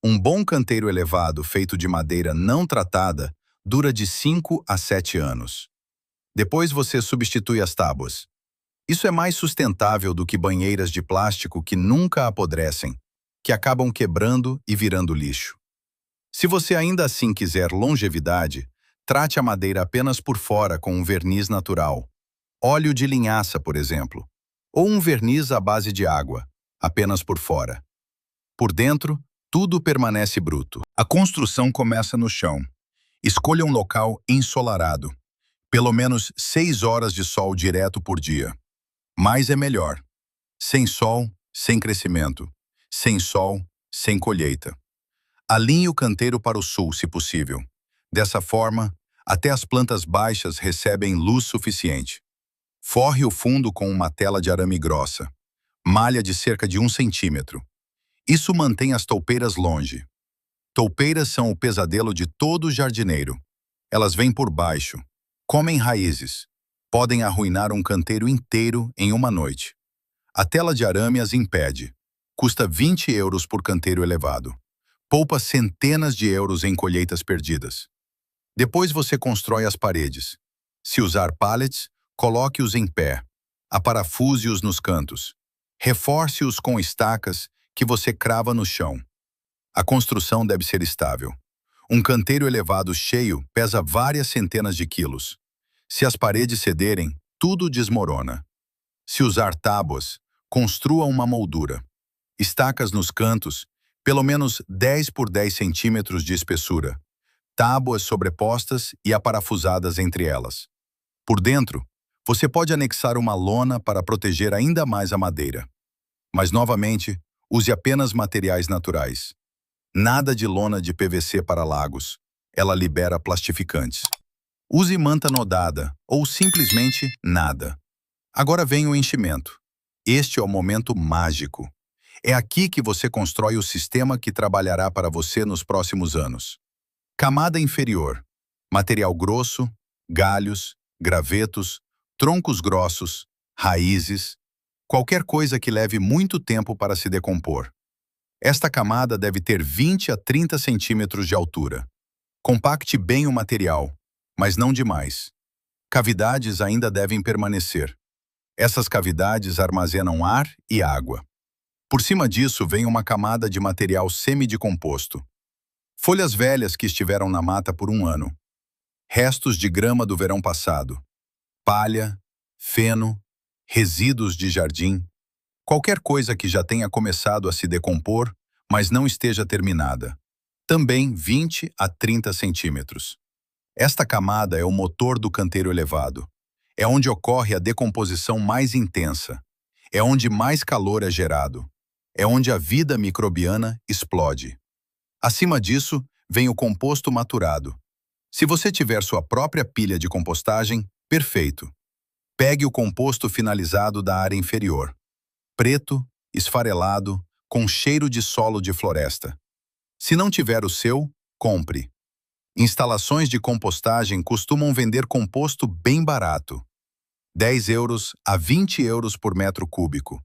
Um bom canteiro elevado feito de madeira não tratada dura de 5 a 7 anos. Depois você substitui as tábuas. Isso é mais sustentável do que banheiras de plástico que nunca apodrecem, que acabam quebrando e virando lixo. Se você ainda assim quiser longevidade, trate a madeira apenas por fora com um verniz natural. Óleo de linhaça, por exemplo. Ou um verniz à base de água, apenas por fora. Por dentro, tudo permanece bruto. A construção começa no chão. Escolha um local ensolarado. Pelo menos 6 horas de sol direto por dia. Mais é melhor. Sem sol, sem crescimento. Sem sol, sem colheita. Alinhe o canteiro para o sul, se possível. Dessa forma, até as plantas baixas recebem luz suficiente. Forre o fundo com uma tela de arame grossa. Malha de cerca de 1 centímetro. Isso mantém as toupeiras longe. Toupeiras são o pesadelo de todo jardineiro. Elas vêm por baixo, comem raízes, podem arruinar um canteiro inteiro em uma noite. A tela de arame as impede. Custa 20 euros por canteiro elevado. Poupa centenas de euros em colheitas perdidas. Depois você constrói as paredes. Se usar pallets, coloque-os em pé. Aparafuse-os nos cantos. Reforce-os com estacas que você crava no chão. A construção deve ser estável. Um canteiro elevado cheio pesa várias centenas de quilos. Se as paredes cederem, tudo desmorona. Se usar tábuas, construa uma moldura. Estacas nos cantos, pelo menos 10 por 10 centímetros de espessura. Tábuas sobrepostas e aparafusadas entre elas. Por dentro, você pode anexar uma lona para proteger ainda mais a madeira. Mas, novamente, use apenas materiais naturais. Nada de lona de PVC para lagos. Ela libera plastificantes. Use manta nodada ou simplesmente nada. Agora vem o enchimento. Este é o momento mágico. É aqui que você constrói o sistema que trabalhará para você nos próximos anos. Camada inferior. Material grosso, galhos, gravetos, troncos grossos, raízes, qualquer coisa que leve muito tempo para se decompor. Esta camada deve ter 20 a 30 centímetros de altura. Compacte bem o material, mas não demais. Cavidades ainda devem permanecer. Essas cavidades armazenam ar e água. Por cima disso vem uma camada de material semidecomposto. Folhas velhas que estiveram na mata por um ano. Restos de grama do verão passado. Palha, feno, resíduos de jardim. Qualquer coisa que já tenha começado a se decompor, mas não esteja terminada. Também 20 a 30 centímetros. Esta camada é o motor do canteiro elevado. É onde ocorre a decomposição mais intensa. É onde mais calor é gerado. É onde a vida microbiana explode. Acima disso, vem o composto maturado. Se você tiver sua própria pilha de compostagem, perfeito. Pegue o composto finalizado da área inferior. Preto, esfarelado, com cheiro de solo de floresta. Se não tiver o seu, compre. Instalações de compostagem costumam vender composto bem barato. 10 euros a 20 euros por metro cúbico.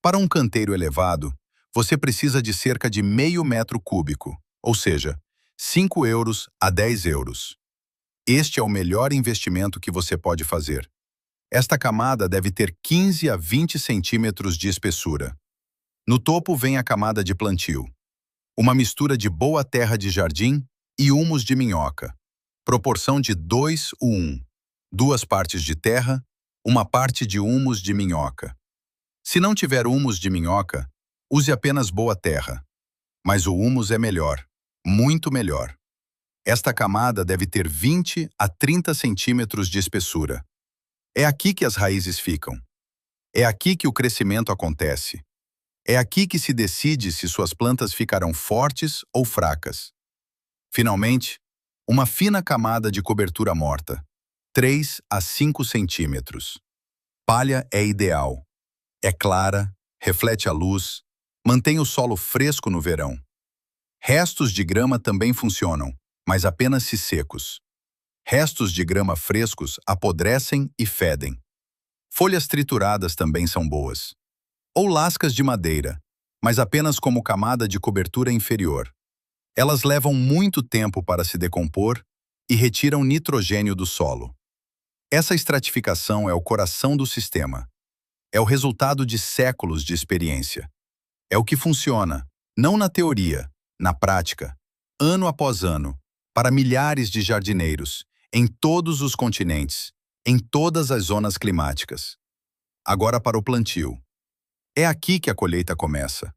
Para um canteiro elevado, você precisa de cerca de meio metro cúbico, ou seja, 5 euros a 10 euros. Este é o melhor investimento que você pode fazer. Esta camada deve ter 15 a 20 centímetros de espessura. No topo vem a camada de plantio. Uma mistura de boa terra de jardim e humus de minhoca. Proporção de 2:1. 2 partes de terra, uma parte de humus de minhoca. Se não tiver humus de minhoca, use apenas boa terra. Mas o humus é melhor, muito melhor. Esta camada deve ter 20 a 30 centímetros de espessura. É aqui que as raízes ficam. É aqui que o crescimento acontece. É aqui que se decide se suas plantas ficarão fortes ou fracas. Finalmente, uma fina camada de cobertura morta, 3 a 5 centímetros. Palha é ideal. É clara, reflete a luz, mantém o solo fresco no verão. Restos de grama também funcionam, mas apenas se secos. Restos de grama frescos apodrecem e fedem. Folhas trituradas também são boas. Ou lascas de madeira, mas apenas como camada de cobertura inferior. Elas levam muito tempo para se decompor e retiram nitrogênio do solo. Essa estratificação é o coração do sistema. É o resultado de séculos de experiência. É o que funciona, não na teoria, na prática, ano após ano, para milhares de jardineiros, em todos os continentes, em todas as zonas climáticas. Agora para o plantio. É aqui que a colheita começa.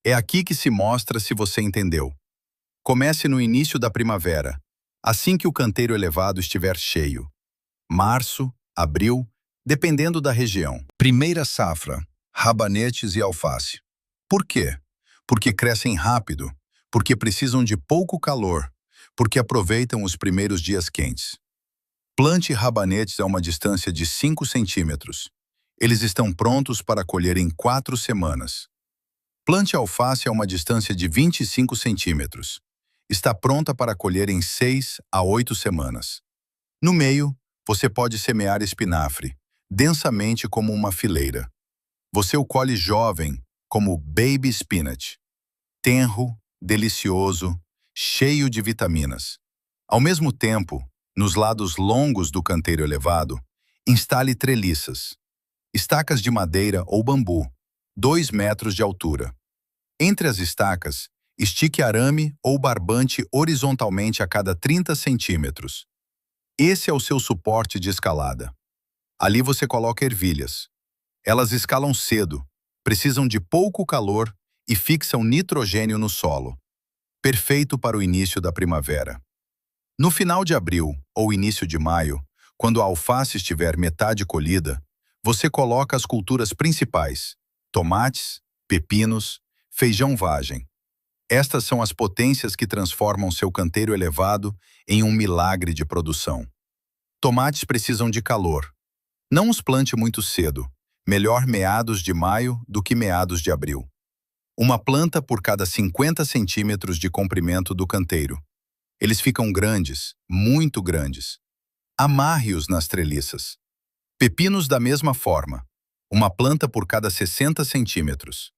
É aqui que se mostra se você entendeu. Comece no início da primavera, assim que o canteiro elevado estiver cheio. Março, abril, dependendo da região. Primeira safra, rabanetes e alface. Por quê? Porque crescem rápido, porque precisam de pouco calor, porque aproveitam os primeiros dias quentes. Plante rabanetes a uma distância de 5 centímetros. Eles estão prontos para colher em 4 semanas. Plante alface a uma distância de 25 centímetros. Está pronta para colher em 6 a 8 semanas. No meio, você pode semear espinafre, densamente como uma fileira. Você o colhe jovem, como baby spinach. Tenro, delicioso, cheio de vitaminas. Ao mesmo tempo, nos lados longos do canteiro elevado, instale treliças. Estacas de madeira ou bambu, 2 metros de altura. Entre as estacas, estique arame ou barbante horizontalmente a cada 30 centímetros. Esse é o seu suporte de escalada. Ali você coloca ervilhas. Elas escalam cedo, precisam de pouco calor e fixam nitrogênio no solo. Perfeito para o início da primavera. No final de abril ou início de maio, quando a alface estiver metade colhida, você coloca as culturas principais: tomates, pepinos, feijão vagem. Estas são as potências que transformam seu canteiro elevado em um milagre de produção. Tomates precisam de calor. Não os plante muito cedo. Melhor meados de maio do que meados de abril. Uma planta por cada 50 centímetros de comprimento do canteiro. Eles ficam grandes, muito grandes. Amarre-os nas treliças. Pepinos da mesma forma. Uma planta por cada 60 centímetros.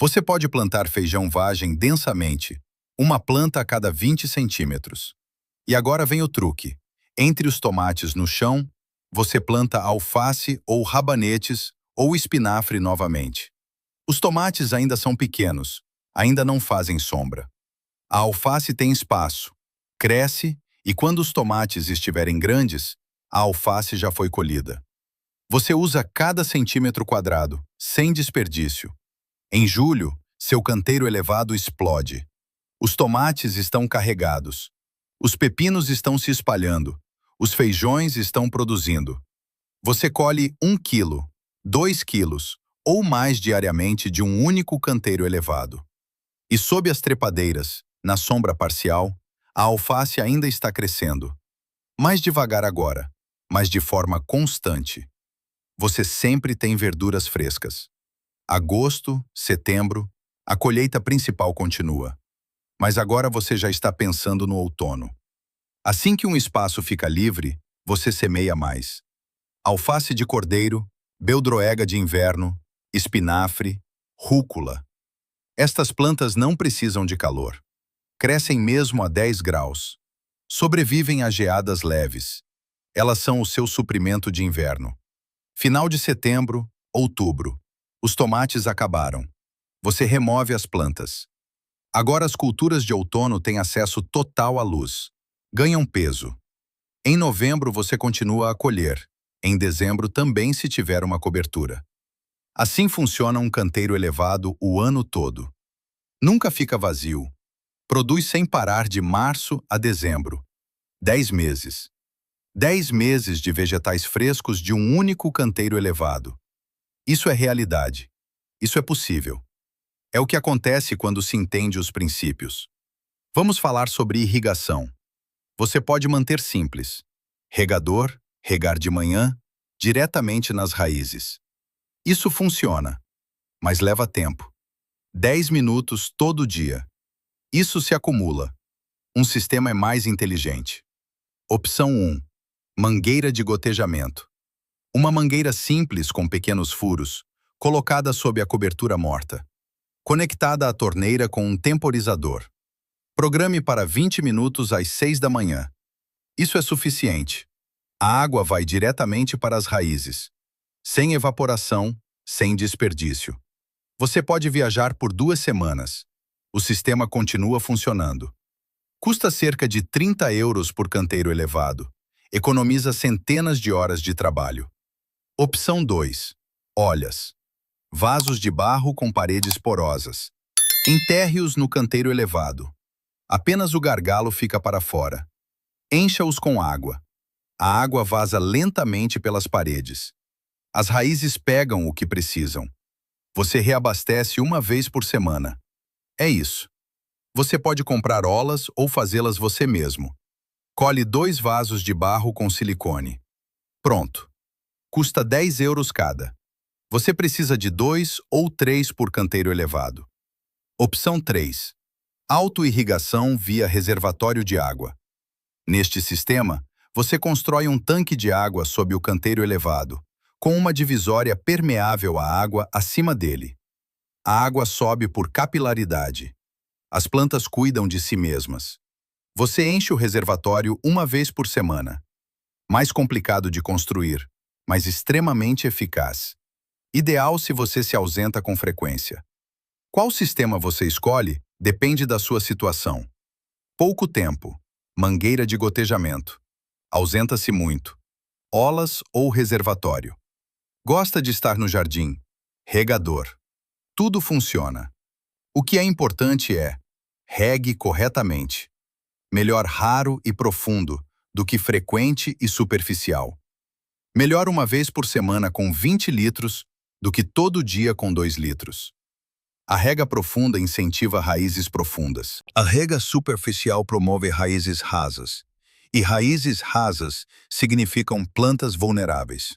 Você pode plantar feijão vagem densamente, uma planta a cada 20 centímetros. E agora vem o truque. Entre os tomates no chão, você planta alface ou rabanetes ou espinafre novamente. Os tomates ainda são pequenos, ainda não fazem sombra. A alface tem espaço, cresce e quando os tomates estiverem grandes, a alface já foi colhida. Você usa cada centímetro quadrado, sem desperdício. Em julho, seu canteiro elevado explode. Os tomates estão carregados. Os pepinos estão se espalhando. Os feijões estão produzindo. Você colhe 1 quilo, 2 quilos ou mais diariamente de um único canteiro elevado. E sob as trepadeiras, na sombra parcial, a alface ainda está crescendo. Mais devagar agora, mas de forma constante. Você sempre tem verduras frescas. Agosto, setembro, a colheita principal continua. Mas agora você já está pensando no outono. Assim que um espaço fica livre, você semeia mais. Alface de cordeiro, beldroega de inverno, espinafre, rúcula. Estas plantas não precisam de calor. Crescem mesmo a 10 graus. Sobrevivem a geadas leves. Elas são o seu suprimento de inverno. Final de setembro, outubro. Os tomates acabaram. Você remove as plantas. Agora as culturas de outono têm acesso total à luz. Ganham peso. Em novembro você continua a colher. Em dezembro também se tiver uma cobertura. Assim funciona um canteiro elevado o ano todo. Nunca fica vazio. Produz sem parar de março a dezembro. 10 meses. 10 meses de vegetais frescos de um único canteiro elevado. Isso é realidade. Isso é possível. É o que acontece quando se entende os princípios. Vamos falar sobre irrigação. Você pode manter simples. Regador, regar de manhã, diretamente nas raízes. Isso funciona, mas leva tempo. 10 minutos todo dia. Isso se acumula. Um sistema é mais inteligente. Opção 1. Mangueira de gotejamento. Uma mangueira simples com pequenos furos, colocada sob a cobertura morta. Conectada à torneira com um temporizador. Programe para 20 minutos às 6 da manhã. Isso é suficiente. A água vai diretamente para as raízes. Sem evaporação, sem desperdício. Você pode viajar por 2 semanas. O sistema continua funcionando. Custa cerca de 30 euros por canteiro elevado. Economiza centenas de horas de trabalho. Opção 2. Olhas. Vasos de barro com paredes porosas. Enterre-os no canteiro elevado. Apenas o gargalo fica para fora. Encha-os com água. A água vaza lentamente pelas paredes. As raízes pegam o que precisam. Você reabastece uma vez por semana. É isso. Você pode comprar olas ou fazê-las você mesmo. Colhe 2 vasos de barro com silicone. Pronto. Custa 10 euros cada. Você precisa de 2 ou 3 por canteiro elevado. Opção 3. Autoirrigação via reservatório de água. Neste sistema, você constrói um tanque de água sob o canteiro elevado, com uma divisória permeável à água acima dele. A água sobe por capilaridade. As plantas cuidam de si mesmas. Você enche o reservatório uma vez por semana. Mais complicado de construir, mas extremamente eficaz. Ideal se você se ausenta com frequência. Qual sistema você escolhe depende da sua situação. Pouco tempo. Mangueira de gotejamento. Ausenta-se muito. Olas ou reservatório. Gosta de estar no jardim. Regador. Tudo funciona. O que é importante é: regue corretamente. Melhor raro e profundo do que frequente e superficial. Melhor uma vez por semana com 20 litros do que todo dia com 2 litros. A rega profunda incentiva raízes profundas. A rega superficial promove raízes rasas. E raízes rasas significam plantas vulneráveis.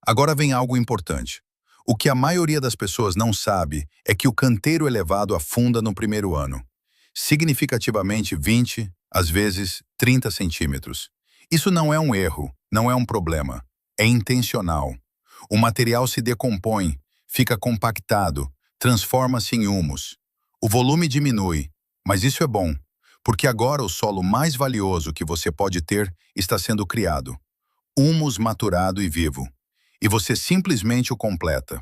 Agora vem algo importante. O que a maioria das pessoas não sabe é que o canteiro elevado afunda no primeiro ano. Significativamente 20, às vezes 30 centímetros. Isso não é um erro, não é um problema. É intencional. O material se decompõe, fica compactado, transforma-se em humus. O volume diminui, mas isso é bom, porque agora o solo mais valioso que você pode ter está sendo criado. humus maturado e vivo, e você simplesmente o completa.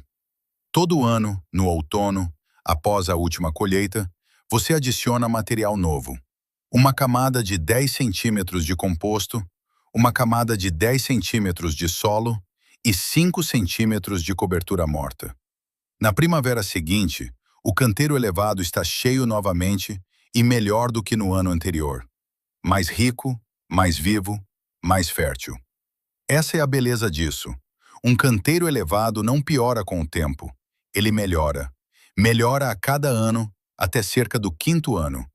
Todo ano, no outono, após a última colheita, você adiciona material novo. Uma camada de 10 centímetros de composto, uma camada de 10 centímetros de solo e 5 centímetros de cobertura morta. Na primavera seguinte, o canteiro elevado está cheio novamente e melhor do que no ano anterior. Mais rico, mais vivo, mais fértil. Essa é a beleza disso. Um canteiro elevado não piora com o tempo. Ele melhora. Melhora a cada ano, até cerca do 5º ano.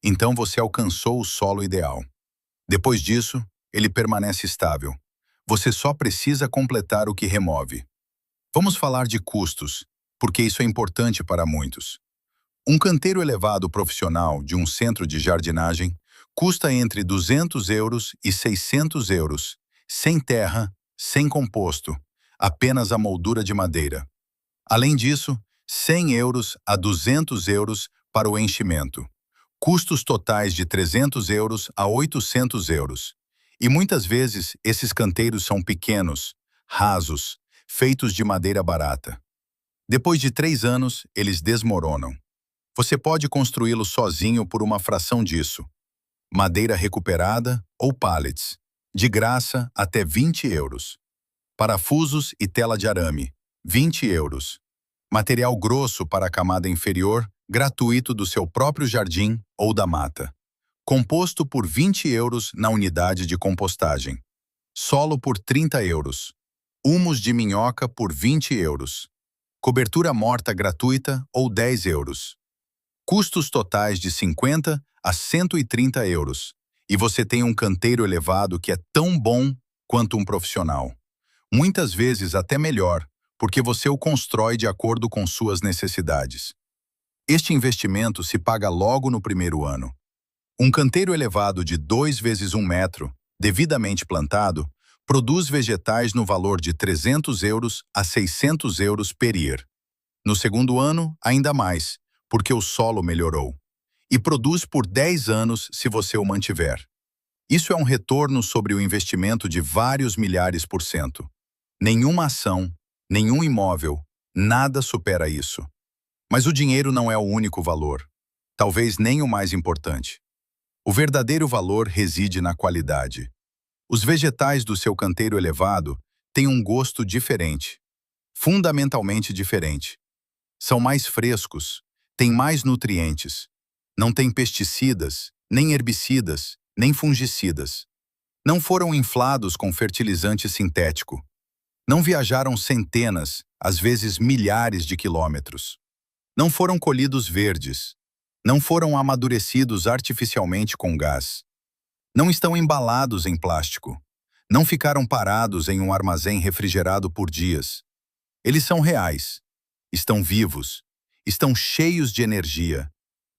Então você alcançou o solo ideal. Depois disso, ele permanece estável. Você só precisa completar o que remove. Vamos falar de custos, porque isso é importante para muitos. Um canteiro elevado profissional de um centro de jardinagem custa entre 200 euros e 600 euros, sem terra, sem composto, apenas a moldura de madeira. Além disso, 100 euros a 200 euros para o enchimento. Custos totais de 300 euros a 800 euros. E muitas vezes esses canteiros são pequenos, rasos, feitos de madeira barata. Depois de 3 anos, eles desmoronam. Você pode construí-lo sozinho por uma fração disso. Madeira recuperada ou pallets, de graça até 20 euros. Parafusos e tela de arame, 20 euros. Material grosso para a camada inferior, gratuito do seu próprio jardim ou da mata. Composto por 20 euros na unidade de compostagem. Solo por 30 euros. Humus de minhoca por 20 euros. Cobertura morta gratuita ou 10 euros. Custos totais de 50 a 130 euros. E você tem um canteiro elevado que é tão bom quanto um profissional. Muitas vezes até melhor, porque você o constrói de acordo com suas necessidades. Este investimento se paga logo no primeiro ano. Um canteiro elevado de 2 vezes 1 metro, devidamente plantado, produz vegetais no valor de 300 euros a 600 euros per year. No segundo ano, ainda mais, porque o solo melhorou. E produz por 10 anos se você o mantiver. Isso é um retorno sobre o investimento de vários milhares por cento. Nenhuma ação, nenhum imóvel, nada supera isso. Mas o dinheiro não é o único valor. Talvez nem o mais importante. O verdadeiro valor reside na qualidade. Os vegetais do seu canteiro elevado têm um gosto diferente. Fundamentalmente diferente. São mais frescos, têm mais nutrientes. Não têm pesticidas, nem herbicidas, nem fungicidas. Não foram inflados com fertilizante sintético. Não viajaram centenas, às vezes milhares de quilômetros. Não foram colhidos verdes. Não foram amadurecidos artificialmente com gás. Não estão embalados em plástico. Não ficaram parados em um armazém refrigerado por dias. Eles são reais. Estão vivos. Estão cheios de energia.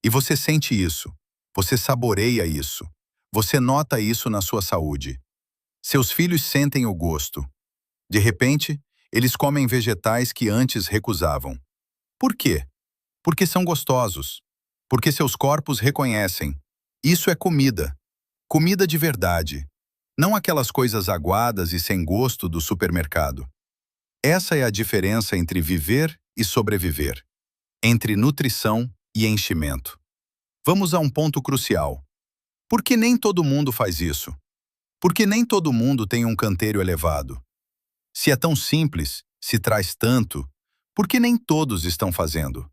E você sente isso. Você saboreia isso. Você nota isso na sua saúde. Seus filhos sentem o gosto. De repente, eles comem vegetais que antes recusavam. Por quê? Porque são gostosos. Porque seus corpos reconhecem. Isso é comida. Comida de verdade. Não aquelas coisas aguadas e sem gosto do supermercado. Essa é a diferença entre viver e sobreviver. Entre nutrição e enchimento. Vamos a um ponto crucial. Por que nem todo mundo faz isso? Por que nem todo mundo tem um canteiro elevado? Se é tão simples, se traz tanto, por que nem todos estão fazendo?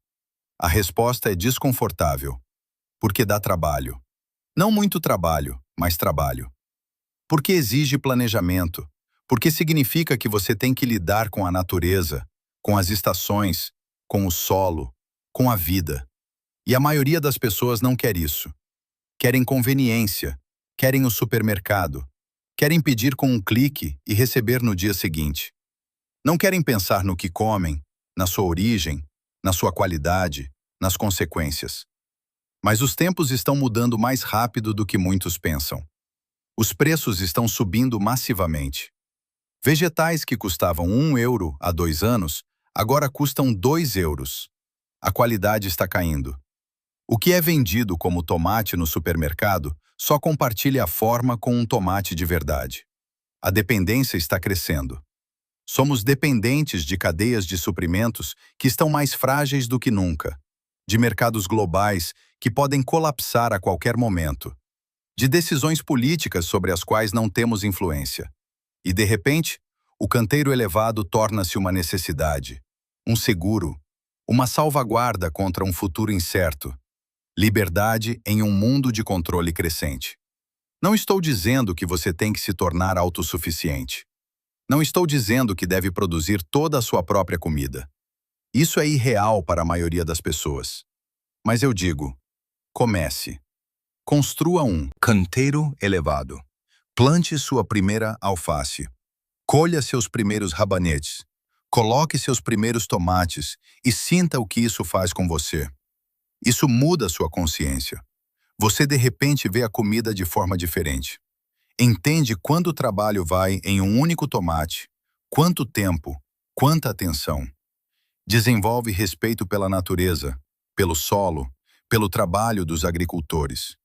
A resposta é desconfortável. Porque dá trabalho. Não muito trabalho, mas trabalho. Porque exige planejamento. Porque significa que você tem que lidar com a natureza, com as estações, com o solo, com a vida. E a maioria das pessoas não quer isso. Querem conveniência, querem o supermercado, querem pedir com um clique e receber no dia seguinte. Não querem pensar no que comem, na sua origem, na sua qualidade, nas consequências. Mas os tempos estão mudando mais rápido do que muitos pensam. Os preços estão subindo massivamente. Vegetais que custavam 1 euro há 2 anos, agora custam 2 euros. A qualidade está caindo. O que é vendido como tomate no supermercado só compartilha a forma com um tomate de verdade. A dependência está crescendo. Somos dependentes de cadeias de suprimentos que estão mais frágeis do que nunca, de mercados globais que podem colapsar a qualquer momento, de decisões políticas sobre as quais não temos influência. E, de repente, o canteiro elevado torna-se uma necessidade, um seguro, uma salvaguarda contra um futuro incerto, liberdade em um mundo de controle crescente. Não estou dizendo que você tem que se tornar autossuficiente. Não estou dizendo que deve produzir toda a sua própria comida. Isso é irreal para a maioria das pessoas. Mas eu digo, comece. Construa um canteiro elevado. Plante sua primeira alface. Colha seus primeiros rabanetes. Coloque seus primeiros tomates e sinta o que isso faz com você. Isso muda sua consciência. Você de repente vê a comida de forma diferente. Entende quando o trabalho vai em um único tomate, quanto tempo, quanta atenção. Desenvolve respeito pela natureza, pelo solo, pelo trabalho dos agricultores.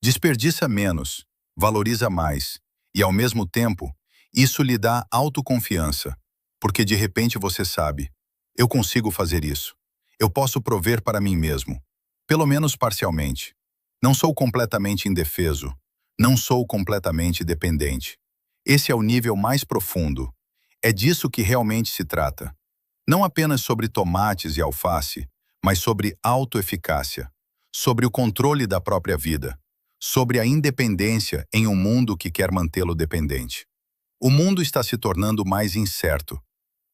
Desperdiça menos, valoriza mais, e ao mesmo tempo, isso lhe dá autoconfiança, porque de repente você sabe, eu consigo fazer isso. Eu posso prover para mim mesmo, pelo menos parcialmente. Não sou completamente indefeso. Não sou completamente dependente. Esse é o nível mais profundo. É disso que realmente se trata. Não apenas sobre tomates e alface, mas sobre autoeficácia, sobre o controle da própria vida, sobre a independência em um mundo que quer mantê-lo dependente. O mundo está se tornando mais incerto.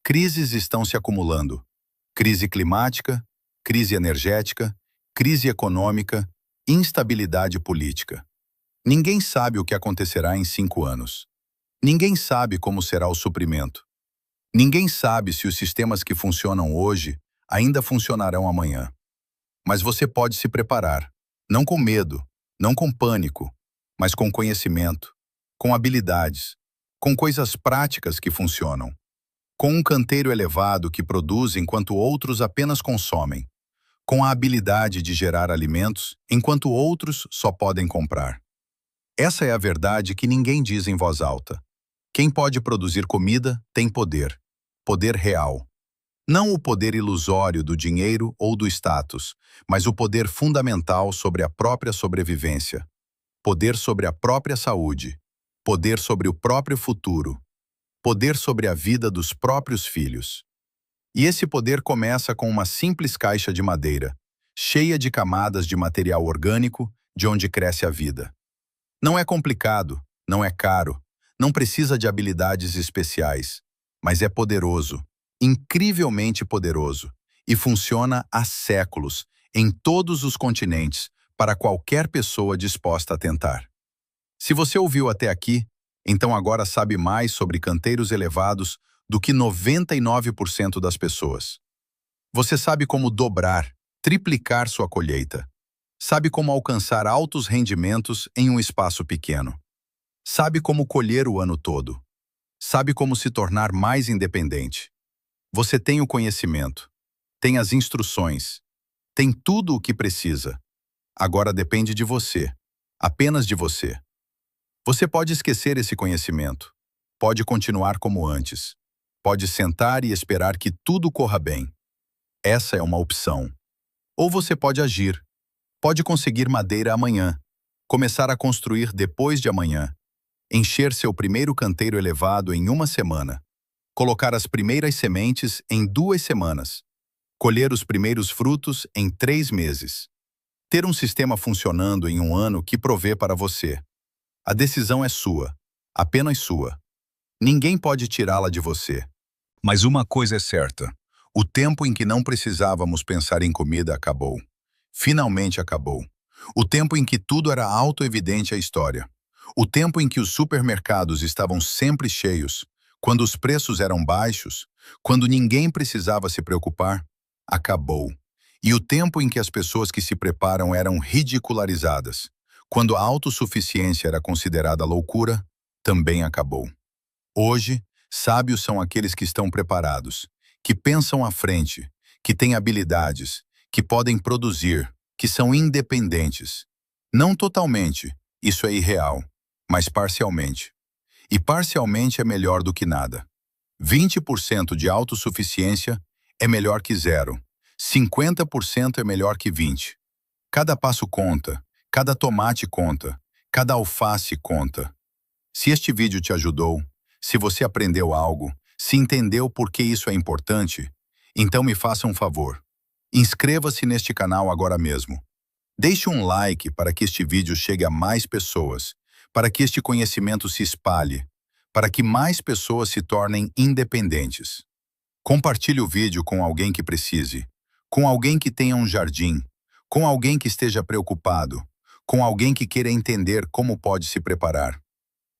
Crises estão se acumulando. Crise climática, crise energética, crise econômica, instabilidade política. Ninguém sabe o que acontecerá em 5 anos. Ninguém sabe como será o suprimento. Ninguém sabe se os sistemas que funcionam hoje ainda funcionarão amanhã. Mas você pode se preparar, não com medo, não com pânico, mas com conhecimento, com habilidades, com coisas práticas que funcionam, com um canteiro elevado que produz enquanto outros apenas consomem, com a habilidade de gerar alimentos enquanto outros só podem comprar. Essa é a verdade que ninguém diz em voz alta. Quem pode produzir comida tem poder. Poder real. Não o poder ilusório do dinheiro ou do status, mas o poder fundamental sobre a própria sobrevivência. Poder sobre a própria saúde. Poder sobre o próprio futuro. Poder sobre a vida dos próprios filhos. E esse poder começa com uma simples caixa de madeira, cheia de camadas de material orgânico, de onde cresce a vida. Não é complicado, não é caro, não precisa de habilidades especiais, mas é poderoso, incrivelmente poderoso, e funciona há séculos, em todos os continentes, para qualquer pessoa disposta a tentar. Se você ouviu até aqui, então agora sabe mais sobre canteiros elevados do que 99% das pessoas. Você sabe como dobrar, triplicar sua colheita. Sabe como alcançar altos rendimentos em um espaço pequeno. Sabe como colher o ano todo. Sabe como se tornar mais independente. Você tem o conhecimento, tem as instruções, tem tudo o que precisa. Agora depende de você, apenas de você. Você pode esquecer esse conhecimento, pode continuar como antes, pode sentar e esperar que tudo corra bem. Essa é uma opção. Ou você pode agir. Pode conseguir madeira amanhã, começar a construir depois de amanhã, encher seu primeiro canteiro elevado em 1 semana, colocar as primeiras sementes em 2 semanas, colher os primeiros frutos em 3 meses, ter um sistema funcionando em 1 ano que provê para você. A decisão é sua, apenas sua. Ninguém pode tirá-la de você. Mas uma coisa é certa, o tempo em que não precisávamos pensar em comida acabou. Finalmente acabou. O tempo em que tudo era autoevidente à história. O tempo em que os supermercados estavam sempre cheios, quando os preços eram baixos, quando ninguém precisava se preocupar, acabou. E o tempo em que as pessoas que se preparam eram ridicularizadas, quando a autossuficiência era considerada loucura, também acabou. Hoje, sábios são aqueles que estão preparados, que pensam à frente, que têm habilidades, que podem produzir, que são independentes. Não totalmente, isso é irreal, mas parcialmente. e parcialmente é melhor do que nada. 20% de autossuficiência é melhor que zero. 50% é melhor que 20. Cada passo conta, cada tomate conta, cada alface conta. Se este vídeo te ajudou, se você aprendeu algo, se entendeu por que isso é importante, então me faça um favor. Inscreva-se neste canal agora mesmo. Deixe um like para que este vídeo chegue a mais pessoas, para que este conhecimento se espalhe, para que mais pessoas se tornem independentes. Compartilhe o vídeo com alguém que precise, com alguém que tenha um jardim, com alguém que esteja preocupado, com alguém que queira entender como pode se preparar.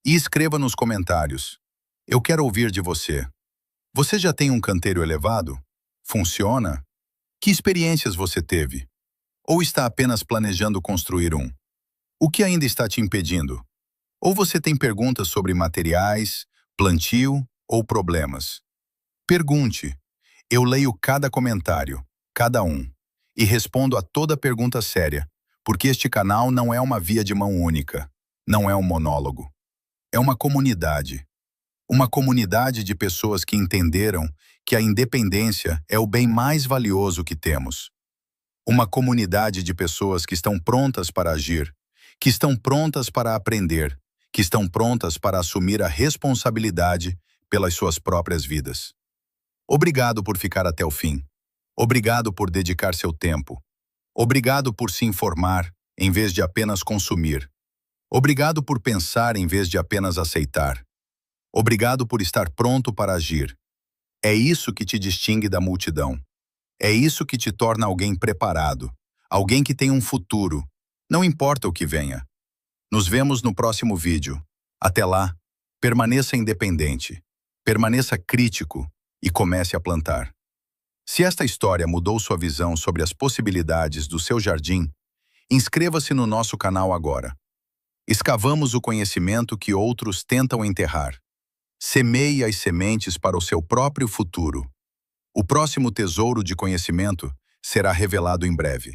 E escreva nos comentários. Eu quero ouvir de você. Você já tem um canteiro elevado? Funciona? Que experiências você teve? Ou está apenas planejando construir um? O que ainda está te impedindo? Ou você tem perguntas sobre materiais, plantio ou problemas? Pergunte. Eu leio cada comentário, cada um, e respondo a toda pergunta séria, porque este canal não é uma via de mão única, não é um monólogo. É uma comunidade. Uma comunidade de pessoas que entenderam que a independência é o bem mais valioso que temos. Uma comunidade de pessoas que estão prontas para agir, que estão prontas para aprender, que estão prontas para assumir a responsabilidade pelas suas próprias vidas. Obrigado por ficar até o fim. Obrigado por dedicar seu tempo. Obrigado por se informar, em vez de apenas consumir. Obrigado por pensar em vez de apenas aceitar. Obrigado por estar pronto para agir. É isso que te distingue da multidão. É isso que te torna alguém preparado, alguém que tem um futuro, não importa o que venha. Nos vemos no próximo vídeo. Até lá, permaneça independente, permaneça crítico e comece a plantar. Se esta história mudou sua visão sobre as possibilidades do seu jardim, inscreva-se no nosso canal agora. Escavamos o conhecimento que outros tentam enterrar. Semeie as sementes para o seu próprio futuro. O próximo tesouro de conhecimento será revelado em breve.